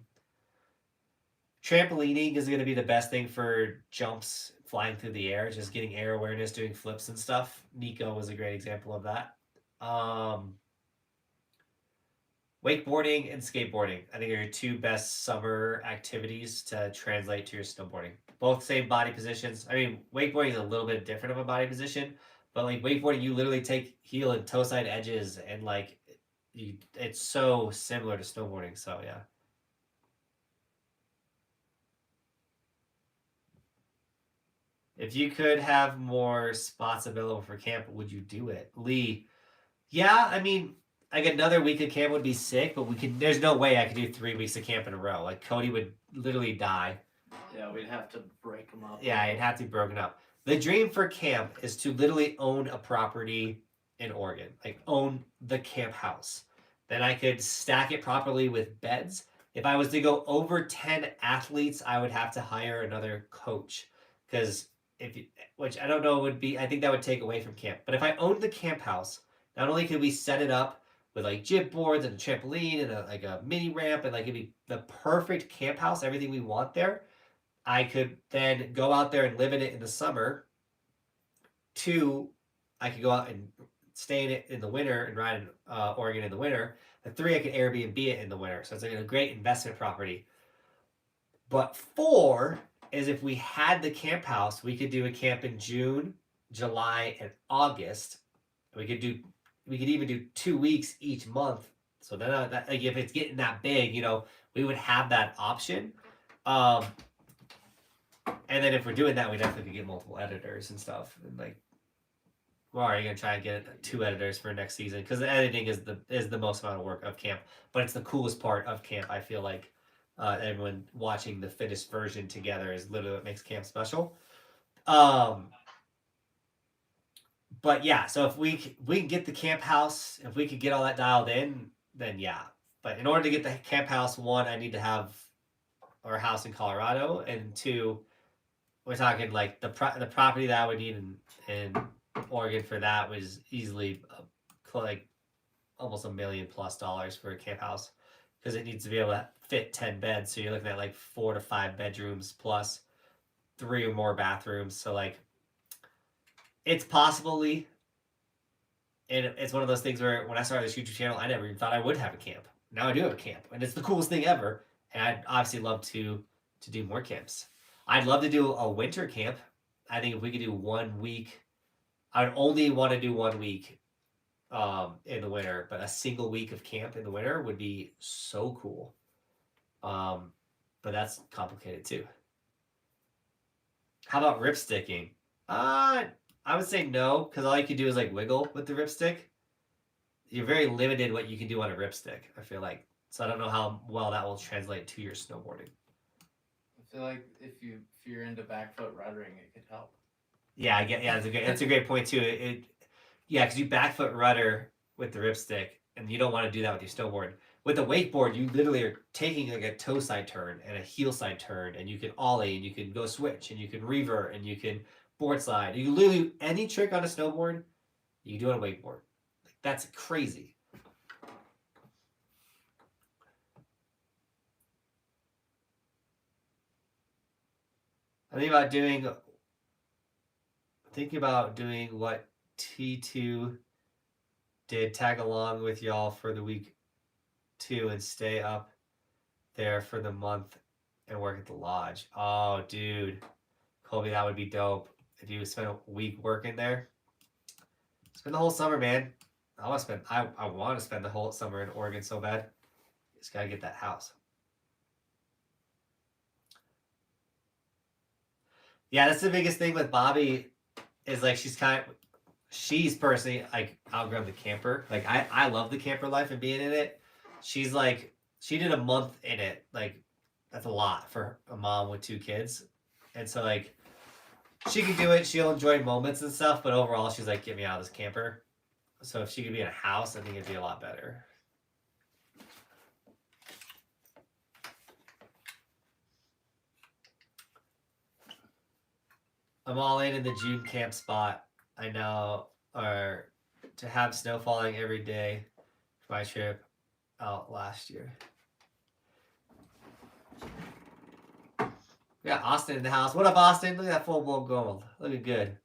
Speaker 1: is going to be the best thing for jumps, flying through the air, just getting air awareness, doing flips and stuff. Nico was a great example of that. Wakeboarding and skateboarding, I think, are your two best summer activities to translate to your snowboarding. Both same body positions. I mean, wakeboarding is a little bit different of a body position, but like wakeboarding, you literally take heel and toe side edges, and like it's so similar to snowboarding. So yeah. If you could have more spots available for camp, would you do it, Lee? Yeah, I mean, like another week of camp would be sick, but we could. There's no way I could do 3 weeks of camp in a row. Like Cody would literally die.
Speaker 2: Yeah, we'd have to break them up.
Speaker 1: Yeah, it'd have to be broken up. The dream for camp is to literally own a property in Oregon, like own the camp house. Then I could stack it properly with beds. If I was to go over 10 athletes, I would have to hire another coach, because which I don't know would be. I think that would take away from camp. But if I owned the camp house, not only could we set it up with like jib boards and a trampoline and like a mini ramp, and like it'd be the perfect camp house, everything we want there. I could then go out there and live in it in the summer. 2, I could go out and stay in it in the winter and ride in Oregon in the winter. And 3, I could Airbnb it in the winter. So it's like a great investment property. But 4 is if we had the camp house, we could do a camp in June, July, and August. We could even do 2 weeks each month. So then like if it's getting that big, we would have that option. And then if we're doing that, we definitely could get multiple editors and stuff. And like, we're already gonna try and get 2 editors for next season, because the editing is the most amount of work of camp. But it's the coolest part of camp. I feel like everyone watching the finished version together is literally what makes camp special. But yeah, so if we can get the camp house, if we could get all that dialed in, then yeah. But in order to get the camp house, 1, I need to have our house in Colorado, and 2, we're talking like the property that I would need in Oregon for that was easily like almost $1 million+ for a camp house, because it needs to be able to fit 10 beds. So you're looking at like 4 to 5 bedrooms plus 3 or more bathrooms. So like, it's possible, Lee. And it's one of those things where when I started this YouTube channel, I never even thought I would have a camp. Now I do have a camp, and it's the coolest thing ever. And I'd obviously love to do more camps. I'd love to do a winter camp. I think if we could do 1 week, I would only want to do 1 week in the winter, but a single week of camp in the winter would be so cool. But that's complicated too. How about ripsticking? I would say no, because all you can do is like wiggle with the ripstick. You're very limited what you can do on a ripstick, I feel like. So I don't know how well that will translate to your snowboarding.
Speaker 2: I feel like if you're into back foot ruddering, it could help.
Speaker 1: Yeah, I get. Yeah, that's a great point too. Because you back foot rudder with the ripstick, and you don't want to do that with your snowboard. With the wakeboard, you literally are taking like a toe side turn and a heel side turn, and you can ollie, and you can go switch, and you can revert, and you can board slide. You can literally do any trick on a snowboard, you can do on a wakeboard. Like, that's crazy. I'm thinking about doing what T2 did, tag along with y'all for the week 2 and stay up there for the month and work at the lodge. Oh, dude. Colby, that would be dope. if you spend a week working there, spend the whole summer, man. I want to spend the whole summer in Oregon so bad. Just gotta get that house. Yeah, that's the biggest thing with Bobby is like she's personally like outgrown the camper. Like I love the camper life and being in it. She's like she did a month in it. Like that's a lot for a mom with 2 kids. And so like she can do it, she'll enjoy moments and stuff, but overall she's like, get me out of this camper. So if she could be in a house, I think it'd be a lot better. I'm all in the June camp spot. I know, or to have snow falling every day for my trip out last year. We got Austin in the house. What up, Austin? Look at that full blown gold. Looking good.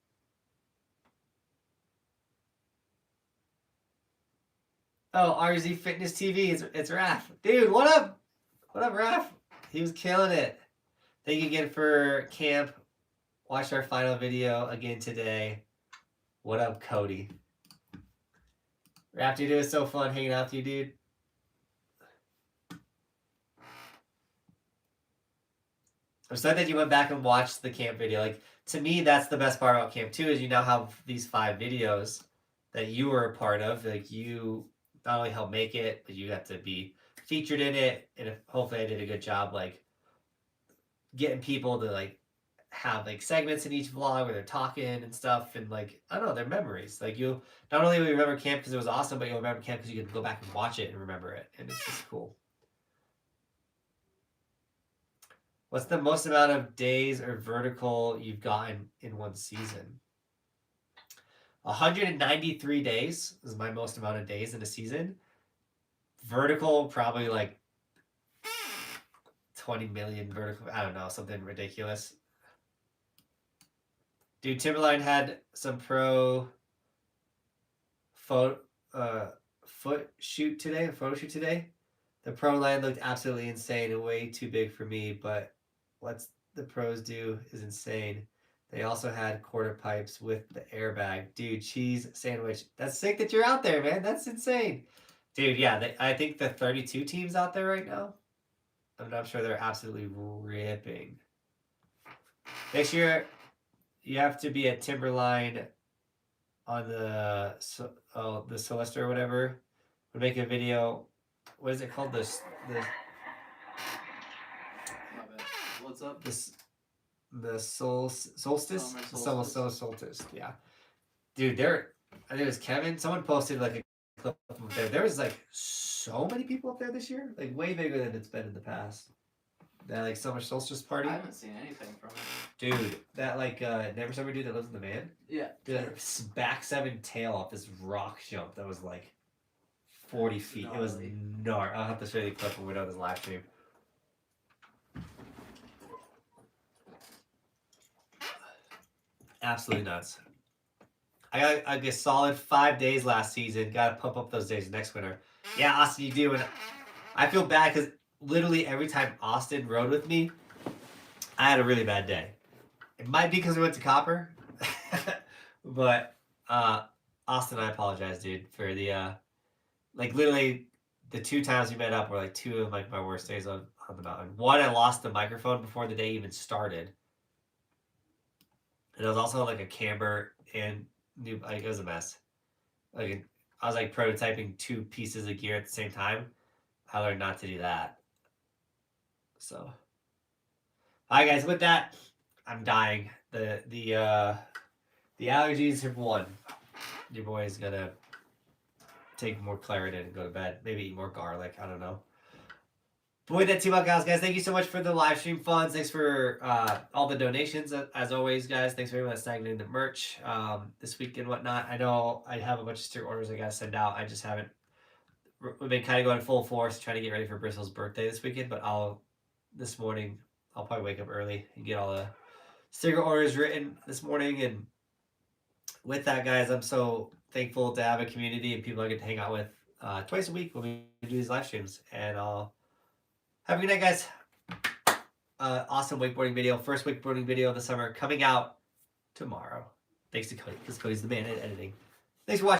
Speaker 1: Oh, RZ Fitness TV. It's Raph. Dude, what up? What up, Raph? He was killing it. Thank you again for camp. Watched our final video again today. What up, Cody? Raph, dude, it was so fun hanging out with you, dude. I'm sad that you went back and watched the camp video. Like, to me, that's the best part about camp too, is you now have these 5 videos that you were a part of. Like, you not only helped make it, but you got to be featured in it. And hopefully I did a good job, like, getting people to, like, have, like, segments in each vlog where they're talking and stuff. And, like, I don't know, they're memories. Like, you not only will you remember camp because it was awesome, but you'll remember camp because you can go back and watch it and remember it. And it's just cool. What's the most amount of days or vertical you've gotten in one season? 193 days is my most amount of days in a season. Vertical, probably like 20 million vertical. I don't know, something ridiculous. Dude, Timberline had some pro photo shoot today. The pro line looked absolutely insane and way too big for me, but what the pros do is insane. They also had quarter pipes with the airbag. Dude, cheese sandwich. That's sick that you're out there, man. That's insane. Dude, yeah, I think the 32 teams out there right now, I'm sure they're absolutely ripping. Next year, you have to be at Timberline on the Celeste or whatever. We'll make a video. What is it called?
Speaker 2: What's up?
Speaker 1: The solstice?
Speaker 2: Summer
Speaker 1: Solstice, yeah. Dude, I think it was Kevin. Someone posted like a clip up there. There was like so many people up there this year. Like way bigger than it's been in the past. That like summer solstice party.
Speaker 2: I haven't seen anything from it.
Speaker 1: Dude, that like Never Summer dude that lives in the van.
Speaker 2: Yeah.
Speaker 1: Dude, back 7 tail off this rock jump that was like 40 feet. It was gnarly. I'll have to show you the clip when we're done this live stream. Absolutely nuts. I got a solid 5 days last season. Got to pump up those days next winter. Yeah, Austin, you do. And I feel bad because literally every time Austin rode with me, I had a really bad day. It might be because we went to Copper. But Austin, I apologize, dude, for the like literally the 2 times we met up were like 2 of like my worst days on the mountain. One, I lost the microphone before the day even started. And it was also like a camber and like it was a mess. Like I was like prototyping 2 pieces of gear at the same time. I learned not to do that. So, all right, guys. With that, I'm dying. The allergies have won. Your boy's gonna take more Claritin and go to bed. Maybe eat more garlic. I don't know. But with that, Team Buckhouse, guys, thank you so much for the live stream funds. Thanks for all the donations, as always, guys. Thanks for everyone that's snagging in the merch this week and whatnot. I know I have a bunch of sticker orders I got to send out. I just haven't. We've been kind of going full force trying to get ready for Bristol's birthday this weekend, but this morning, I'll probably wake up early and get all the sticker orders written this morning. And with that, guys, I'm so thankful to have a community and people I get to hang out with twice a week when we do these live streams. And I'll have a good night, guys. Awesome wakeboarding video. First wakeboarding video of the summer coming out tomorrow. Thanks to Cody, because Cody's the man at editing. Thanks for watching.